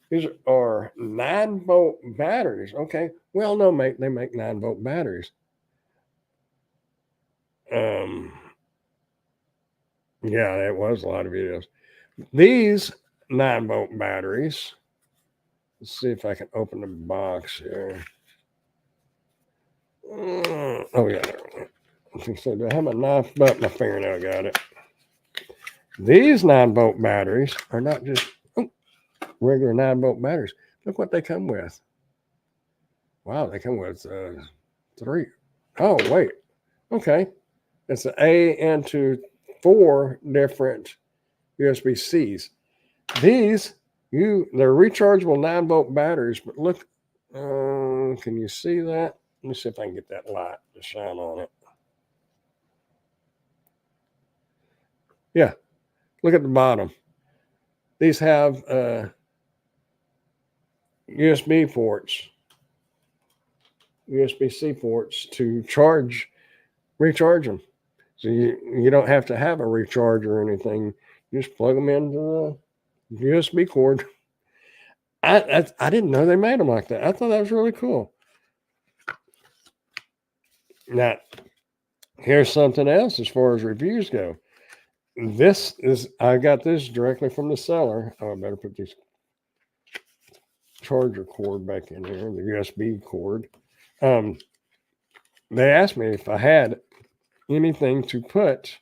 These are 9-volt batteries. Okay. Well, no, they make 9-volt batteries. Yeah, it was a lot of videos. These 9-volt batteries. Let's see if I can open the box here. Oh yeah. I think so. Do I have my knife? But my fingernail got it. These 9-volt batteries are not just regular 9-volt batteries. Look what they come with. Wow, they come with 3. Oh, wait. Okay. It's an A into 4 different USB-Cs. These, they're rechargeable 9-volt batteries, but look, can you see that? Let me see if I can get that light to shine on it. Yeah, look at the bottom. These have USB ports. USB-C ports to recharge them. So you don't have to have a recharge or anything. You just plug them into the USB cord. I didn't know they made them like that. I thought that was really cool. Now, here's something else as far as reviews go. I got this directly from the seller. Oh, I better put this charger cord back in here, the USB cord. They asked me if I had anything to put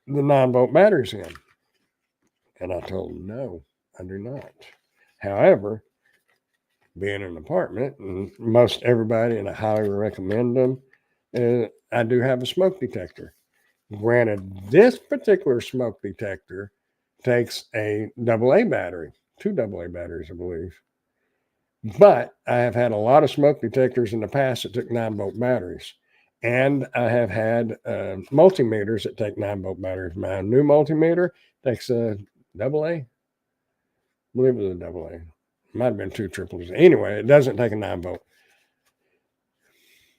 the 9-volt batteries in. And I told them, no, I do not. However, being an apartment, and most everybody, and I highly recommend them, I do have a smoke detector. Granted, this particular smoke detector takes a AA battery, 2 AA batteries, I believe. But I have had a lot of smoke detectors in the past that took 9-volt batteries. And I have had multimeters that take 9-volt batteries. My new multimeter takes a AA. I believe it was a AA. Might have been 2 triples. Anyway, it doesn't take a 9-volt.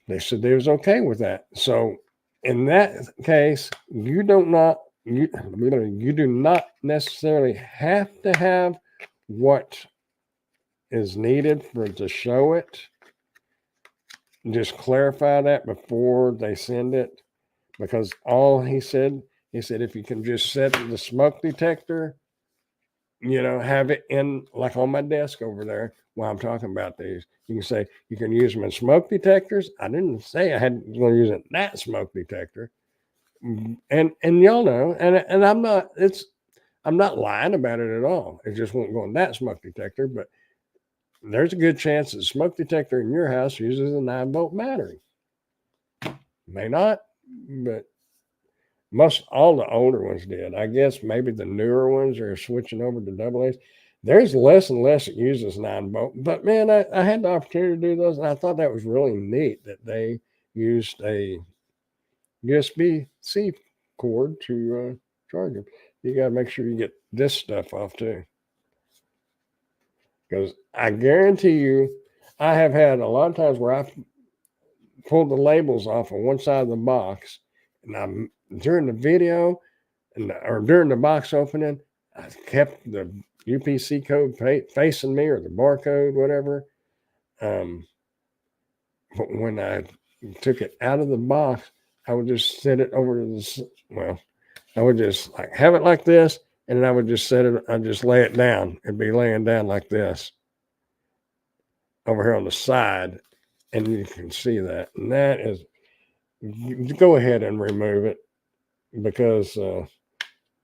They said they was okay with that. So in that case, you do not necessarily have to have what is needed to show it. Just clarify that before they send it, because all he said if you can just set the smoke detector, have it in like on my desk over there while I'm talking about these. You can say you can use them in smoke detectors. I didn't say I had going to use it that smoke detector, and y'all know, and I'm not lying about it at all. It just won't go in that smoke detector, but there's a good chance that the smoke detector in your house uses a 9-volt battery. May not, but most all the older ones did. I guess maybe the newer ones are switching over to AA's. There's less and less that uses 9-volt. But man, I had the opportunity to do those, and I thought that was really neat that they used a USB-C cord to charge them. You got to make sure you get this stuff off too. Because I guarantee you, I have had a lot of times where I've pulled the labels off of one side of the box, and I'm during the video or during the box opening, I kept the UPC code facing me, or the barcode, whatever. But when I took it out of the box, I would just set it over to I would just have it like this, and then I would just I'd just lay it down. It'd be laying down like this over here on the side, and you can see that. And that is, go ahead and remove it, because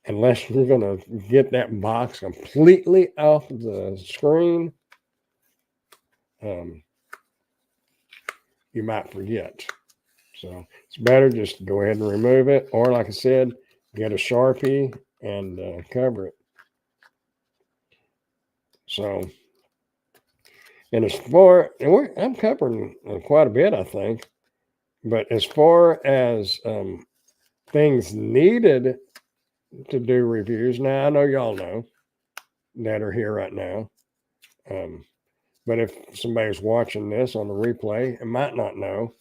unless you're going to get that box completely off the screen, you might forget. So it's better just to go ahead and remove it, or like I said, get a Sharpie and cover it. So, and I'm covering quite a bit, I think. But as far as things needed to do reviews, now I know y'all know that are here right now. But if somebody's watching this on the replay and might not know,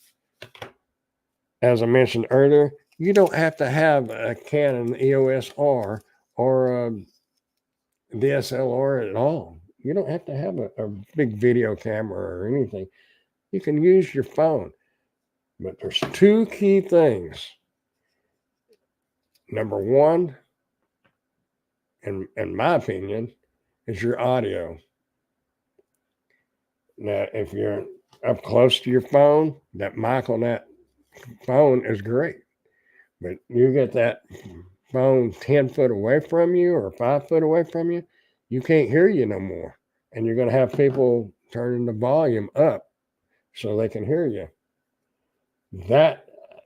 as I mentioned earlier, you don't have to have a Canon EOS R or a DSLR at all. You don't have to have a big video camera or anything. You can use your phone. But there's 2 key things. Number one, in my opinion, is your audio. Now, if you're up close to your phone, that mic on that phone is great. But you get that phone 10 foot away from you or 5 foot away from you, you can't hear you no more. And you're going to have people turning the volume up so they can hear you. That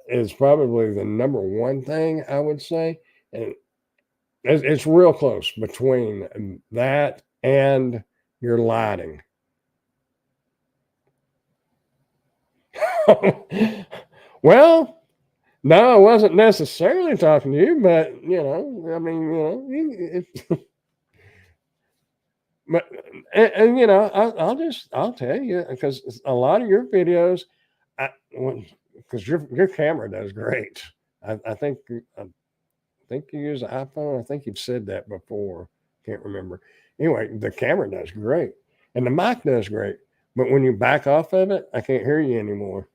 is probably the number one thing I would say. And it's real close between that and your lighting. Well, no, I wasn't necessarily talking to you, but I mean, But you know, I'll tell you because a lot of your videos, because your camera does great. I think you use an iPhone. I think you've said that before. Can't remember. Anyway, the camera does great, and the mic does great. But when you back off of it, I can't hear you anymore,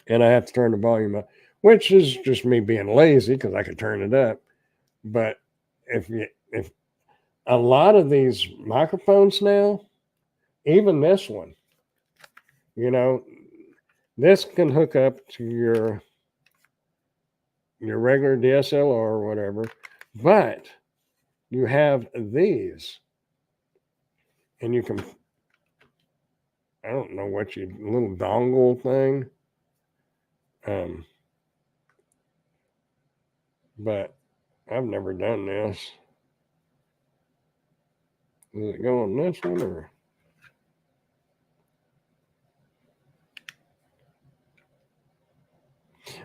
and I have to turn the volume up, which is just me being lazy because I could turn it up. But if a lot of these microphones now, even this one, you know, this can hook up to your regular DSLR or whatever, but you have these, and you can, I don't know what you little dongle thing, but I've never done this. Does it go on this one or?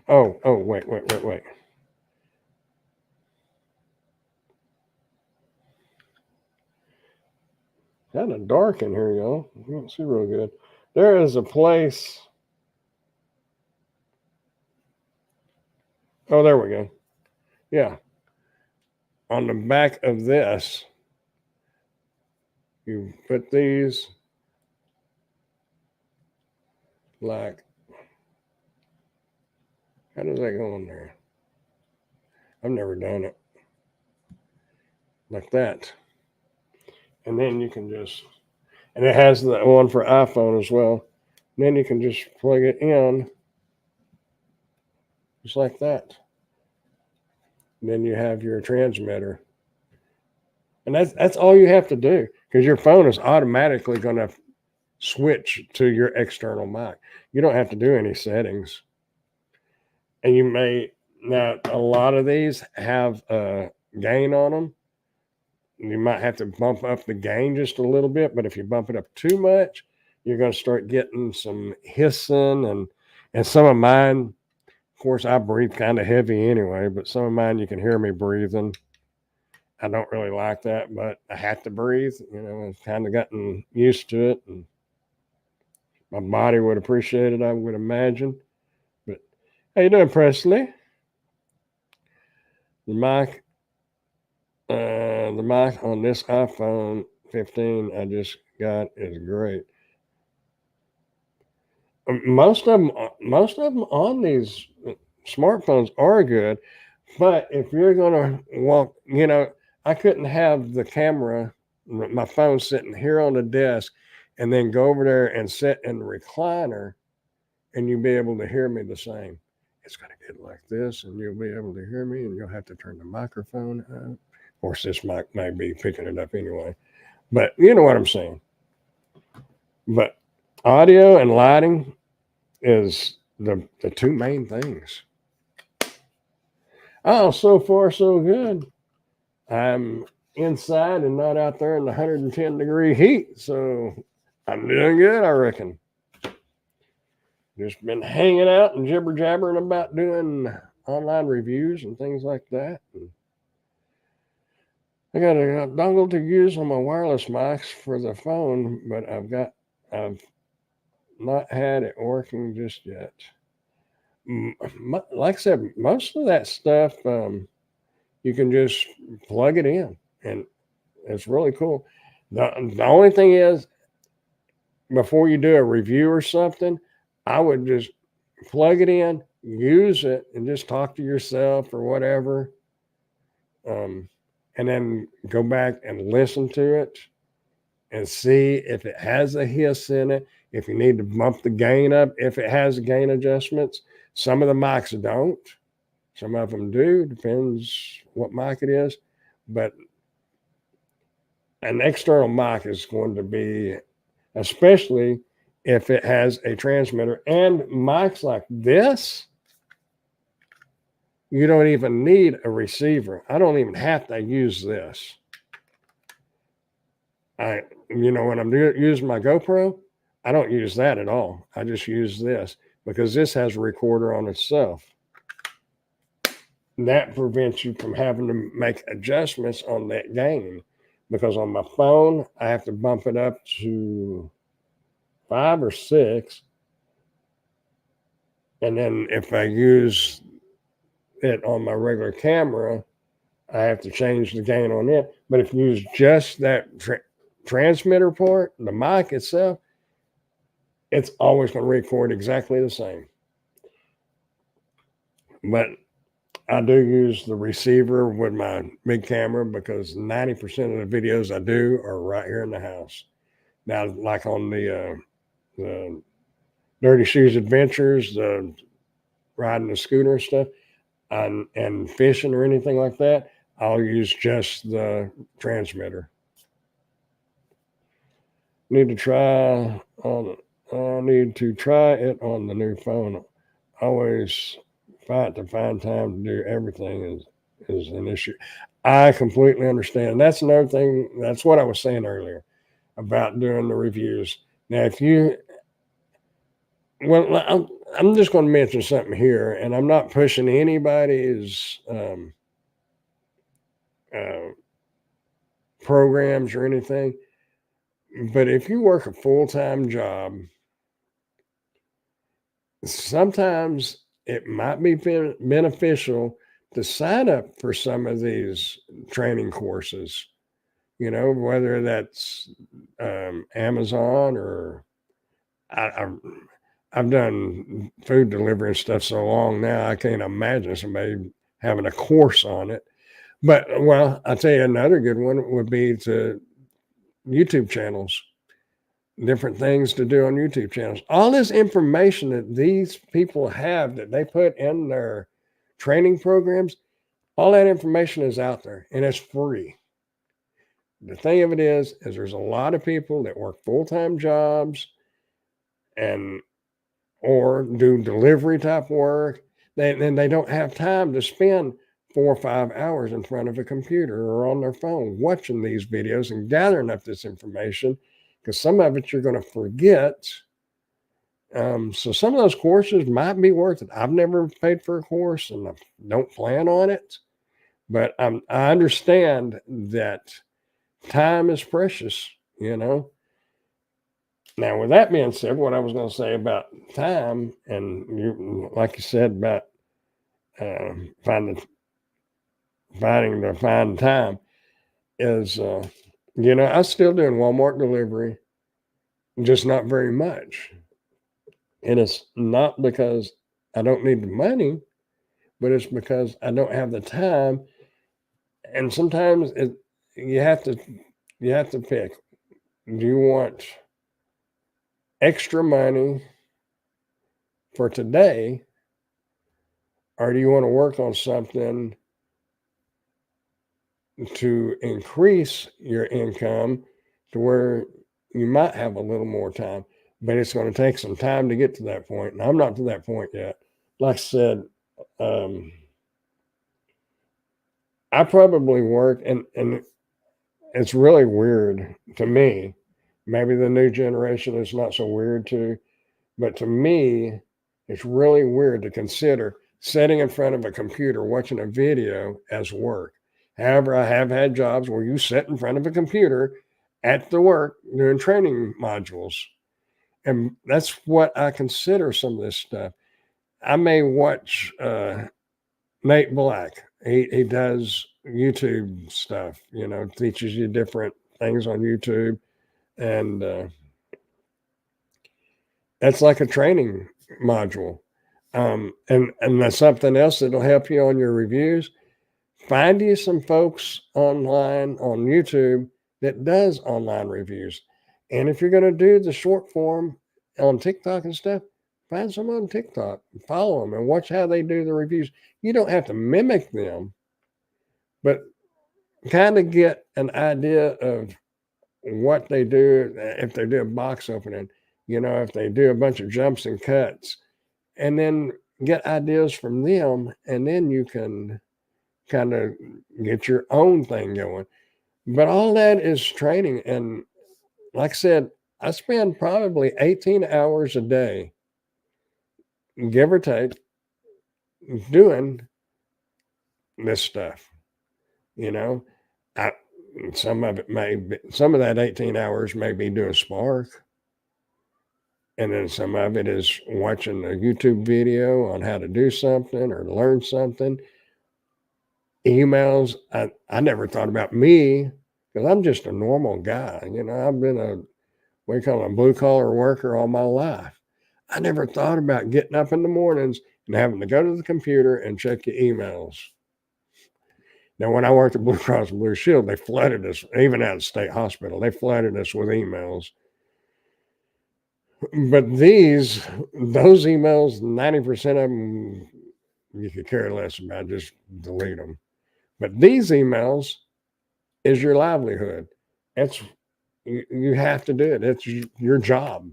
Oh, wait. Kind of dark in here, y'all. You can't see real good. There is a place. Oh, there we go. Yeah. On the back of this, you put these like, how does that go on there? I've never done it. Like that. And then you can just, and it has the one for iPhone as well. And then you can just plug it in just like that. And then you have your transmitter. And that's all you have to do because your phone is automatically going to switch to your external mic. You don't have to do any settings. And you may, now a lot of these have a gain on them. You might have to bump up the gain just a little bit, but if you bump it up too much, you're going to start getting some hissing and some of mine, of course, I breathe kind of heavy anyway, but some of mine you can hear me breathing. I don't really like that, but I have to breathe. You know, I've kind of gotten used to it, and my body would appreciate it, I would imagine. But how you doing, Presley? The mic on this iPhone 15 I just got is great. Most of them on these smartphones are good, but if you're gonna walk, you know, I couldn't have the camera, my phone sitting here on the desk, and then go over there and sit in the recliner, and you'll be able to hear me the same. It's gonna get like this, and you'll be able to hear me, and you'll have to turn the microphone up. Of course, this mic may be picking it up anyway, but you know what I'm saying. But audio and lighting is the two main things. Oh, so far so good. I'm inside and not out there in the 110-degree heat, so I'm doing good, I reckon. Just been hanging out and jibber jabbering about doing online reviews and things like that. And I got a dongle to use on my wireless mics for the phone, but I've not had it working just yet. Like I said, most of that stuff you can just plug it in, and it's really cool. The only thing is, before you do a review or something, I would just plug it in, use it, and just talk to yourself or whatever, and then go back and listen to it and see if it has a hiss in it, if you need to bump the gain up, if it has gain adjustments. Some of the mics don't. Some of them do. Depends what mic it is. But an external mic is going to be, especially if it has a transmitter. And mics like this, you don't even need a receiver. I don't even have to use this. When I'm using my GoPro, I don't use that at all. I just use this because this has a recorder on itself. That prevents you from having to make adjustments on that gain. because on my phone, I have to bump it up to 5 or 6. And then if I use it on my regular camera, I have to change the gain on it. But if you use just that transmitter port, the mic itself, it's always going to record exactly the same. But I do use the receiver with my big camera because 90% of the videos I do are right here in the house. Now, like on the Dirty Shoes Adventures, the riding the scooter and stuff, and fishing or anything like that, I'll use just the transmitter. Need to try on. I need to try it on the new phone. Always fight to find time to do everything is an issue. I completely understand. That's another thing. That's what I was saying earlier about doing the reviews. Now, if you, well, I'm just going to mention something here, and I'm not pushing anybody's uh, programs or anything. But if you work a full-time job, sometimes it might be beneficial to sign up for some of these training courses, whether that's Amazon or I've done food delivery and stuff so long now, I can't imagine somebody having a course on it. But, well, I'll tell you another good one would be to YouTube channels. Different things to do on YouTube channels. All this information that these people have that they put in their training programs, all that information is out there and it's free. The thing of it is there's a lot of people that work full-time jobs and or do delivery type work. They don't have time to spend 4 or 5 hours in front of a computer or on their phone watching these videos and gathering up this information, because some of it you're going to forget. So some of those courses might be worth it. I've never paid for a course and I don't plan on it, but I understand that time is precious, Now, with that being said, what I was going to say about time, and like you said about finding to find time, is I'm still doing Walmart delivery, just not very much. And it's not because I don't need the money, but it's because I don't have the time. And sometimes you have to pick. Do you want extra money for today, or do you want to work on something to increase your income to where you might have a little more time, but it's going to take some time to get to that point. And I'm not to that point yet. Like I said, I probably work, and it's really weird to me. Maybe the new generation is not so weird to, but to me, it's really weird to consider sitting in front of a computer watching a video as work. However, I have had jobs where you sit in front of a computer at the work doing training modules. And that's what I consider some of this stuff. I may watch Nate Black. He does YouTube stuff, teaches you different things on YouTube. And that's like a training module. And that's something else that'll help you on your reviews. Find you some folks online on YouTube that does online reviews. And if you're going to do the short form on TikTok and stuff, find someone on TikTok, follow them and watch how they do the reviews. You don't have to mimic them, but kind of get an idea of what they do. If they do a box opening, if they do a bunch of jumps and cuts, and then get ideas from them, and then you can kind of get your own thing going. But all that is training. And like I said, I spend probably 18 hours a day, give or take, doing this stuff. I And some of it may be, some of that 18 hours may be doing Spark. And then some of it is watching a YouTube video on how to do something or learn something. Emails, I never thought about me because I'm just a normal guy. I've been what do you call it, a blue collar worker all my life. I never thought about getting up in the mornings and having to go to the computer and check your emails. Now, when I worked at Blue Cross and Blue Shield, they flooded us, even at the state hospital, they flooded us with emails. But those emails, 90% of them, you could care less about, just delete them. But these emails is your livelihood. You have to do it. It's your job.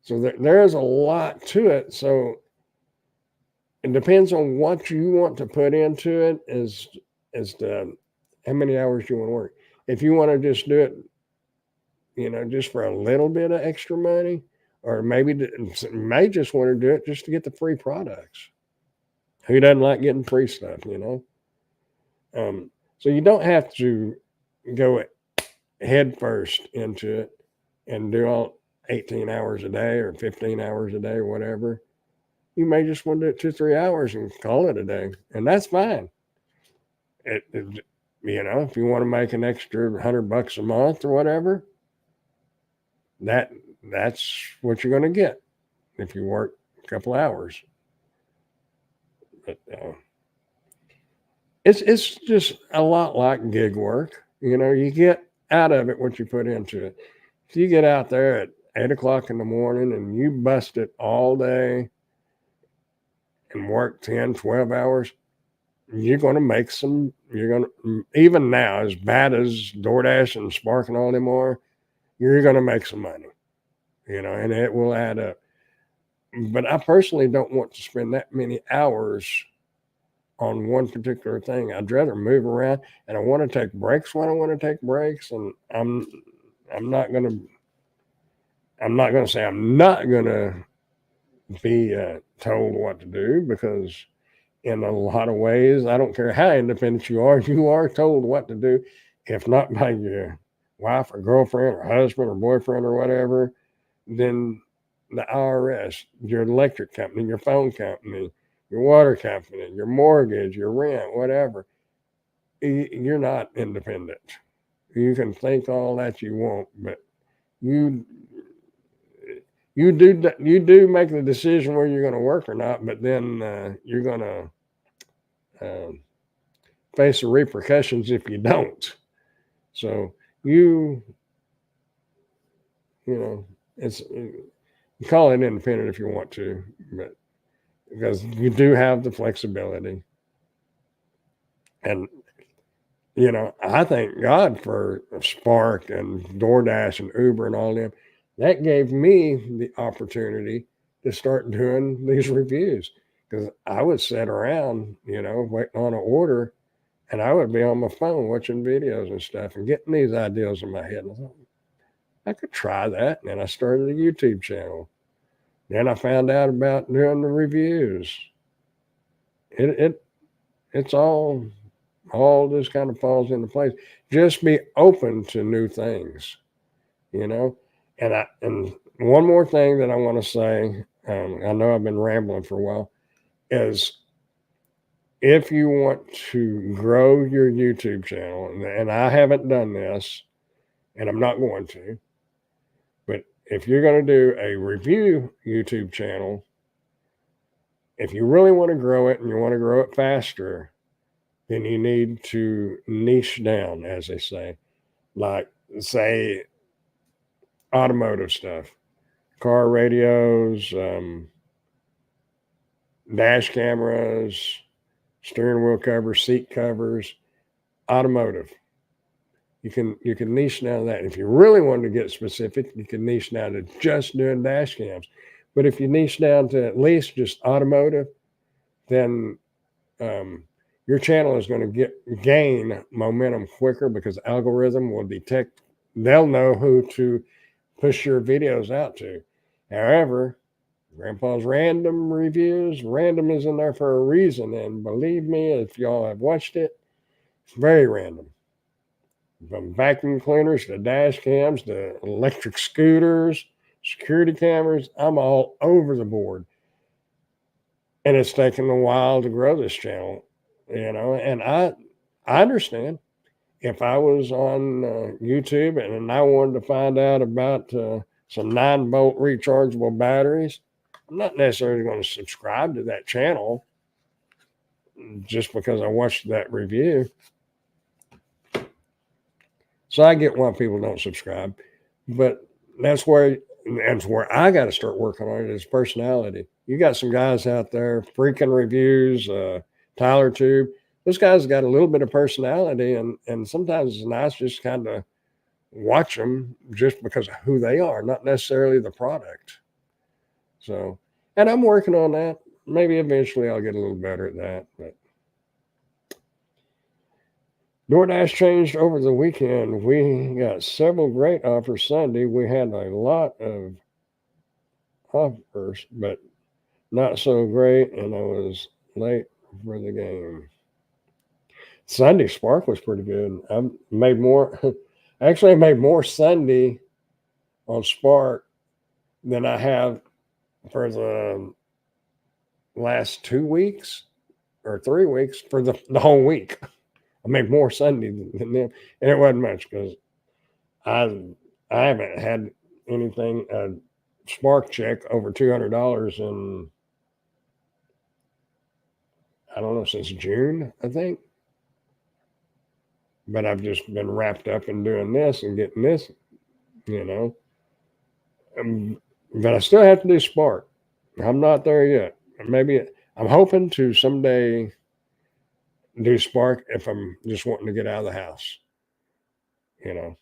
So there is a lot to it. So it depends on what you want to put into it as to how many hours you want to work. If you want to just do it, just for a little bit of extra money, or maybe may just want to do it just to get the free products. Who doesn't like getting free stuff? So you don't have to go head first into it and do all 18 hours a day or 15 hours a day or whatever. You may just want to do it 2-3 hours and call it a day, and that's fine. If you want to make an extra $100 a month or whatever, that's what you're going to get if you work a couple hours. But it's just a lot like gig work. You get out of it what you put into it. If you get out there at 8 o'clock in the morning and you bust it all day and work 10, 12 hours, you're going to make even now, as bad as DoorDash and Spark and all them are, you're going to make some money, and it will add up. But I personally don't want to spend that many hours on one particular thing. I'd rather move around, and I want to take breaks when I want to take breaks. And I'm not going to say I'm not going to be told what to do, because in a lot of ways, I don't care how independent you are told what to do, if not by your wife or girlfriend or husband or boyfriend or whatever, then the IRS, your electric company, your phone company, your water company, your mortgage, your rent, whatever. You're not independent. You can think all that you want, but you do make the decision where you're going to work or not. But then you're going to face the repercussions if you don't. So it's, you call it independent if you want to, but because you do have the flexibility. And I thank God for Spark and DoorDash and Uber and all them. That gave me the opportunity to start doing these reviews, because I would sit around, waiting on an order, and I would be on my phone watching videos and stuff and getting these ideas in my head. And I thought, I could try that. And then I started a YouTube channel. Then I found out about doing the reviews. It's all this kind of falls into place. Just be open to new things, And one more thing that I want to say, I know I've been rambling for a while, is if you want to grow your YouTube channel, and I haven't done this, and I'm not going to, but if you're going to do a review YouTube channel, if you really want to grow it and you want to grow it faster, then you need to niche down, as they say, like, say, automotive stuff, car radios, dash cameras, steering wheel covers, seat covers, automotive. You can niche down to that. If you really wanted to get specific, you can niche down to just doing dash cams. But if you niche down to at least just automotive, then your channel is going to gain momentum quicker, because the algorithm will detect, they'll know who to push your videos out to. However, Grandpa's Random Reviews, random is in there for a reason. And believe me, if y'all have watched it, it's very random. from vacuum cleaners to dash cams to electric scooters, security cameras. I'm all over the board. And it's taken a while to grow this channel, and I understand. If I was on YouTube and I wanted to find out about some 9-volt rechargeable batteries, I'm not necessarily going to subscribe to that channel just because I watched that review. So I get why people don't subscribe, but that's where I got to start working on it is personality. You got some guys out there, freaking reviews, Tyler Tube. Those guys got a little bit of personality, and sometimes it's nice just kind of watch them just because of who they are, not necessarily the product. So, and I'm working on that. Maybe eventually I'll get a little better at that. But DoorDash changed over the weekend. We got several great offers Sunday. We had a lot of offers, but not so great, and I was late for the game. Sunday Spark was pretty good. I made more. Actually, I made more Sunday on Spark than I have for the last 2 weeks or 3 weeks for the whole week. I made more Sunday than them, and it wasn't much because I I haven't had anything Spark check over $200 in I don't know since June, I think. But I've just been wrapped up in doing this and getting this, you know. But I still have to do Spark. I'm not there yet. Maybe I'm hoping to someday do Spark if I'm just wanting to get out of the house. You know,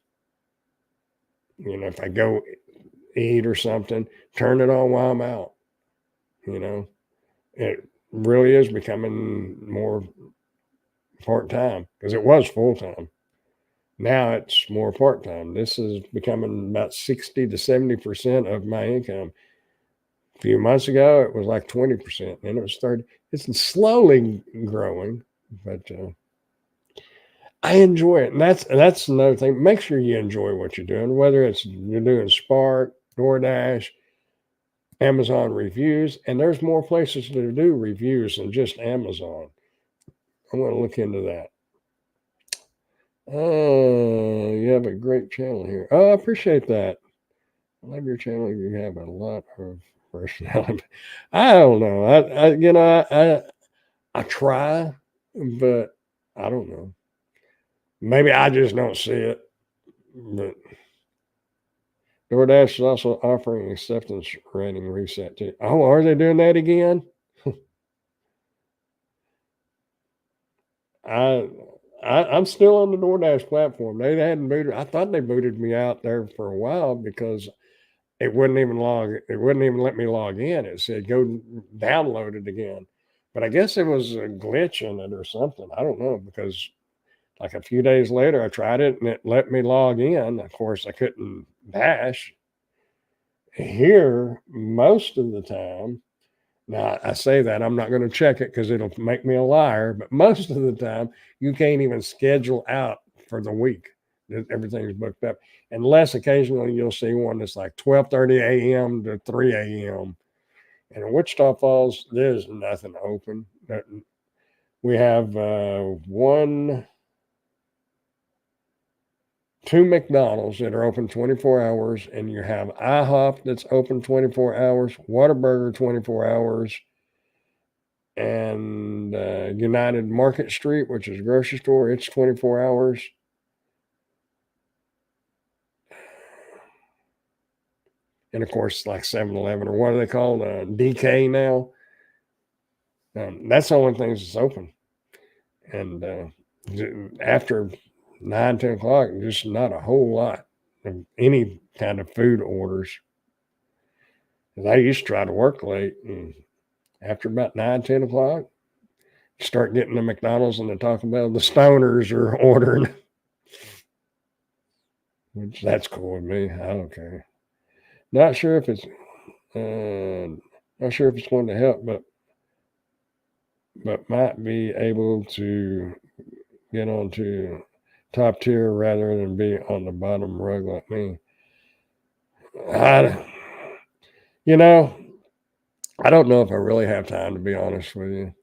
if I go eat or something, turn it on while I'm out. It really is becoming more part time because it was full time. Now it's more part time. This is becoming about 60 to 70% of my income. A few months ago, it was like 20%. Then it was 30. It's slowly growing, but I enjoy it. And that's another thing. Make sure you enjoy what you're doing, whether it's you're doing Spark, DoorDash, Amazon reviews, and there's more places to do reviews than just Amazon. I'm going to look into that. Oh, you have a great channel here. Oh, I appreciate that. I love your channel. You have a lot of personality. I don't know. I try, but I don't know. Maybe I just don't see it. But DoorDash is also offering acceptance rating reset too. Oh, are they doing that again? I, I'm still on the DoorDash platform. They hadn't booted. I thought they booted me out there for a while because it wouldn't even let me log in. It said go download it again. But I guess it was a glitch in it or something. I don't know because like a few days later I tried it and it let me log in. Of course I couldn't dash. Here most of the time. Now I say that I'm not going to check it because it'll make me a liar, but most of the time you can't even schedule out for the week. Everything's booked up, unless occasionally you'll see one that's like 12:30 a.m. to 3 a.m. And in Wichita Falls, there's nothing open. We have two McDonald's that are open 24 hours, and you have IHOP that's open 24 hours, Whataburger 24 hours, and United Market Street, which is a grocery store, it's 24 hours. And of course, like 7-Eleven, or what are they called? DK now. That's the only things that's open. And after 9, 10 o'clock, just not a whole lot of any kind of food orders. I used to try to work late, and after about 9, 10 o'clock, start getting the McDonald's and the Taco Bell. The stoners are ordering, which that's cool with me. I don't care. Not sure if it's going to help, but might be able to get onto top tier rather than be on the bottom rug like me. I, you know, I don't know if I really have time, to be honest with you.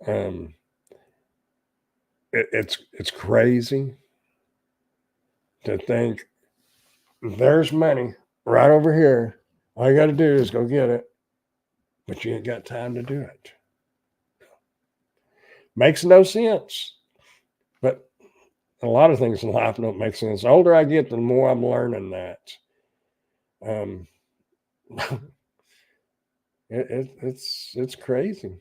Um, it's crazy to think there's money right over here. All you got to do is go get it, but you ain't got time to do it. Makes no sense. But a lot of things in life don't make sense. The older I get, the more I'm learning that. Um, it's crazy.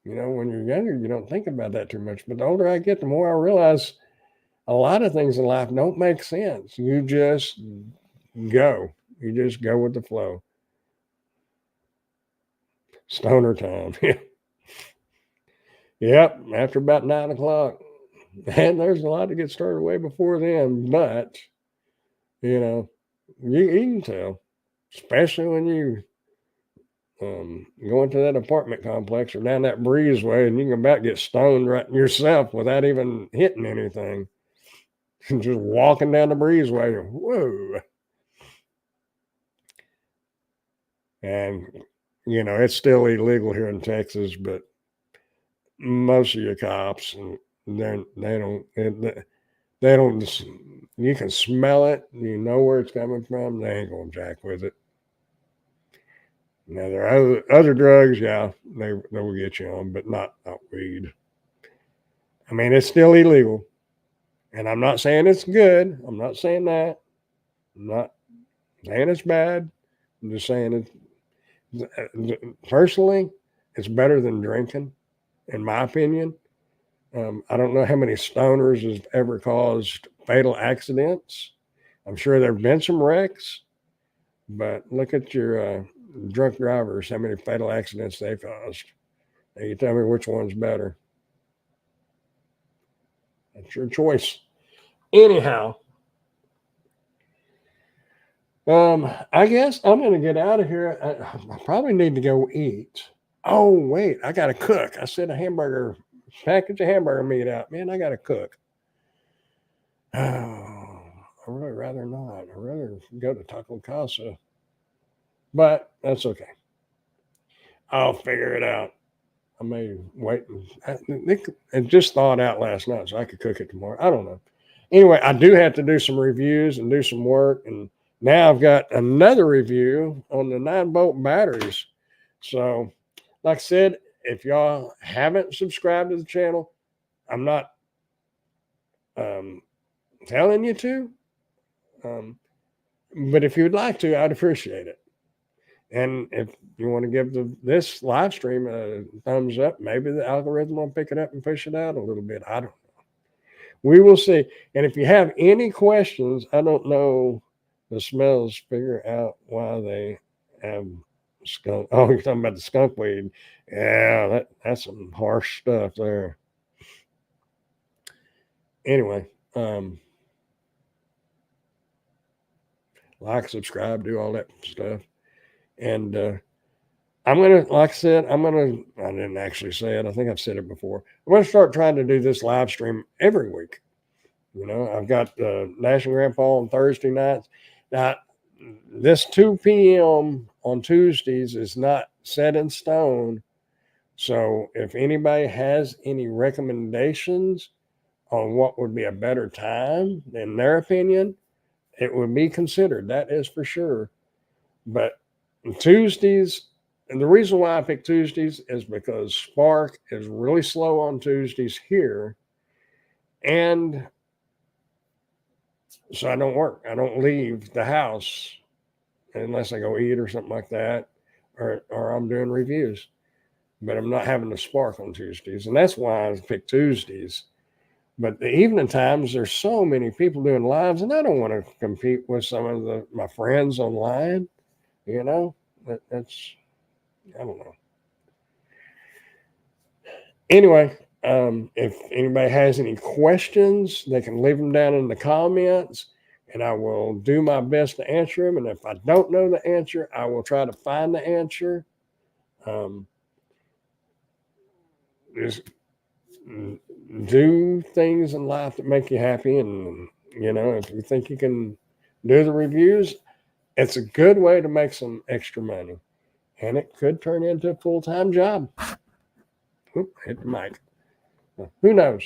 You know, when you're younger, you don't think about that too much. But the older I get, the more I realize a lot of things in life don't make sense. You just go. You just go with the flow. Stoner time. Yep. After about 9 o'clock. And there's a lot to get started way before then. But, you know, you can tell, especially when you go into that apartment complex or down that breezeway and you can about get stoned right yourself without even hitting anything. Just walking down the breezeway. Whoa. And, you know, it's still illegal here in Texas, but most of your cops, they don't, you can smell it. You know where it's coming from. They ain't going to jack with it. Now, there are other drugs, yeah, they will get you on, but not weed. I mean, it's still illegal. And I'm not saying it's good. I'm not saying that. I'm not saying it's bad. I'm just saying personally, it's better than drinking, in my opinion. I don't know how many stoners has ever caused fatal accidents. I'm sure there have been some wrecks, but look at your drunk drivers, how many fatal accidents they caused. Now you tell me which one's better. That's your choice. Anyhow, I guess I'm going to get out of here. I probably need to go eat. Oh, wait, I got to cook. I said a package of hamburger meat out. Man, I got to cook. Oh, I really rather not. I'd rather go to Taco Casa. But that's okay. I'll figure it out. I may wait. It just thawed out last night, so I could cook it tomorrow. I don't know. Anyway, I do have to do some reviews and do some work. And now I've got another review on the 9-volt batteries. So, like I said, if y'all haven't subscribed to the channel, I'm not telling you to. But if you would like to, I'd appreciate it. And if you want to give this live stream a thumbs up, maybe the algorithm will pick it up and push it out a little bit. I don't know. We will see. And if you have any questions, I don't know the smells, figure out why they have skunk. Oh, you're talking about the skunk weed. Yeah, that's some harsh stuff there. Anyway, like, subscribe, do all that stuff. And I'm going to, like I said, I didn't actually say it. I think I've said it before. I'm going to start trying to do this live stream every week. You know, I've got Nash and Grandpa on Thursday nights. Now, this 2 p.m. on Tuesdays is not set in stone. So if anybody has any recommendations on what would be a better time, in their opinion, it would be considered. That is for sure. But Tuesdays, and the reason why I pick Tuesdays is because Spark is really slow on Tuesdays here. And so I don't work. I don't leave the house unless I go eat or something like that, or I'm doing reviews. But I'm not having the Spark on Tuesdays. And that's why I pick Tuesdays. But the evening times, there's so many people doing lives, and I don't want to compete with some of my friends online. You know, that's, I don't know. Anyway, if anybody has any questions, they can leave them down in the comments, and I will do my best to answer them. And if I don't know the answer, I will try to find the answer. do things in life that make you happy. And, if you think you can do the reviews, it's a good way to make some extra money. And it could turn into a full time job. Oop, hit the mic. Who knows?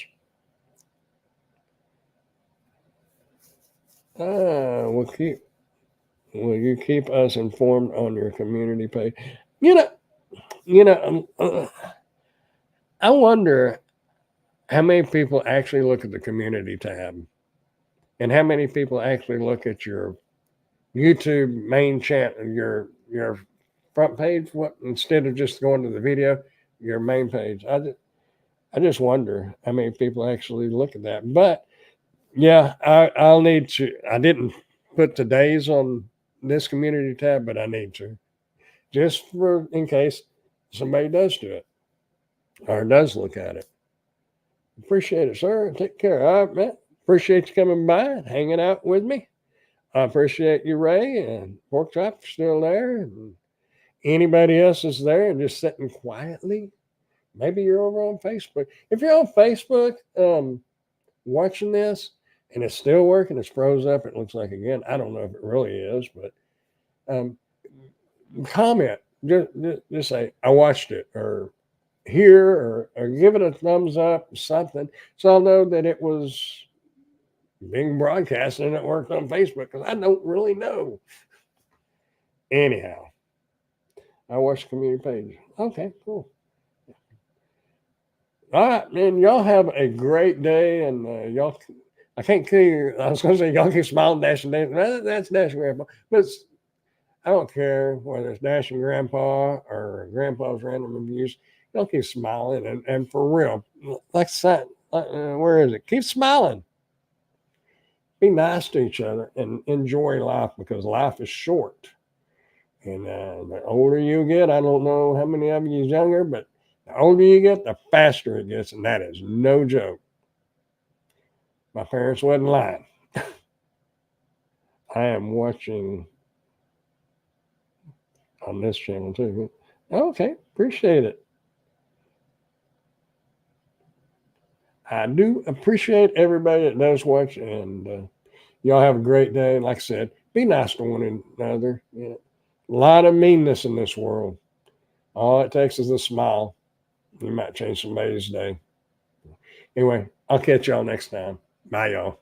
Will you keep us informed on your community page? You know, I wonder how many people actually look at the community tab, and how many people actually look at your YouTube main channel, your front page. What, instead of just going to the video, your main page. I just wonder how many people actually look at that. But yeah, I'll need to. I didn't put today's on this community tab, but I need to, just for in case somebody does do it or does look at it. Appreciate it, sir. Take care. All right, man. Appreciate you coming by and hanging out with me. I appreciate you, Ray, and Pork Chop still there. And anybody else is there and just sitting quietly. Maybe you're over on Facebook. If you're on Facebook watching this and it's still working, it's froze up, it looks like again. I don't know if it really is, but comment. Just say, I watched it, or here, or give it a thumbs up, something, so I'll know that it was being broadcast and it worked on Facebook, because I don't really know. Anyhow, I watched the community page. Okay, cool. All right, man. Y'all have a great day, and y'all. I can't kill you. I was going to say y'all keep smiling, dashing, dashing. That's dashing grandpa, but I don't care whether it's dashing grandpa or grandpa's random reviews. Y'all keep smiling, and for real, like I said, where is it? Keep smiling. Be nice to each other and enjoy life, because life is short. And the older you get, I don't know how many of you is younger, but the older you get, the faster it gets, and that is no joke. My parents wasn't lying. I am watching on this channel too. Okay, appreciate it. I do appreciate everybody that does watch, and y'all have a great day. And like I said, be nice to one another. A lot of meanness in this world. All it takes is a smile. You might change somebody's day. Anyway, I'll catch y'all next time. Bye, y'all.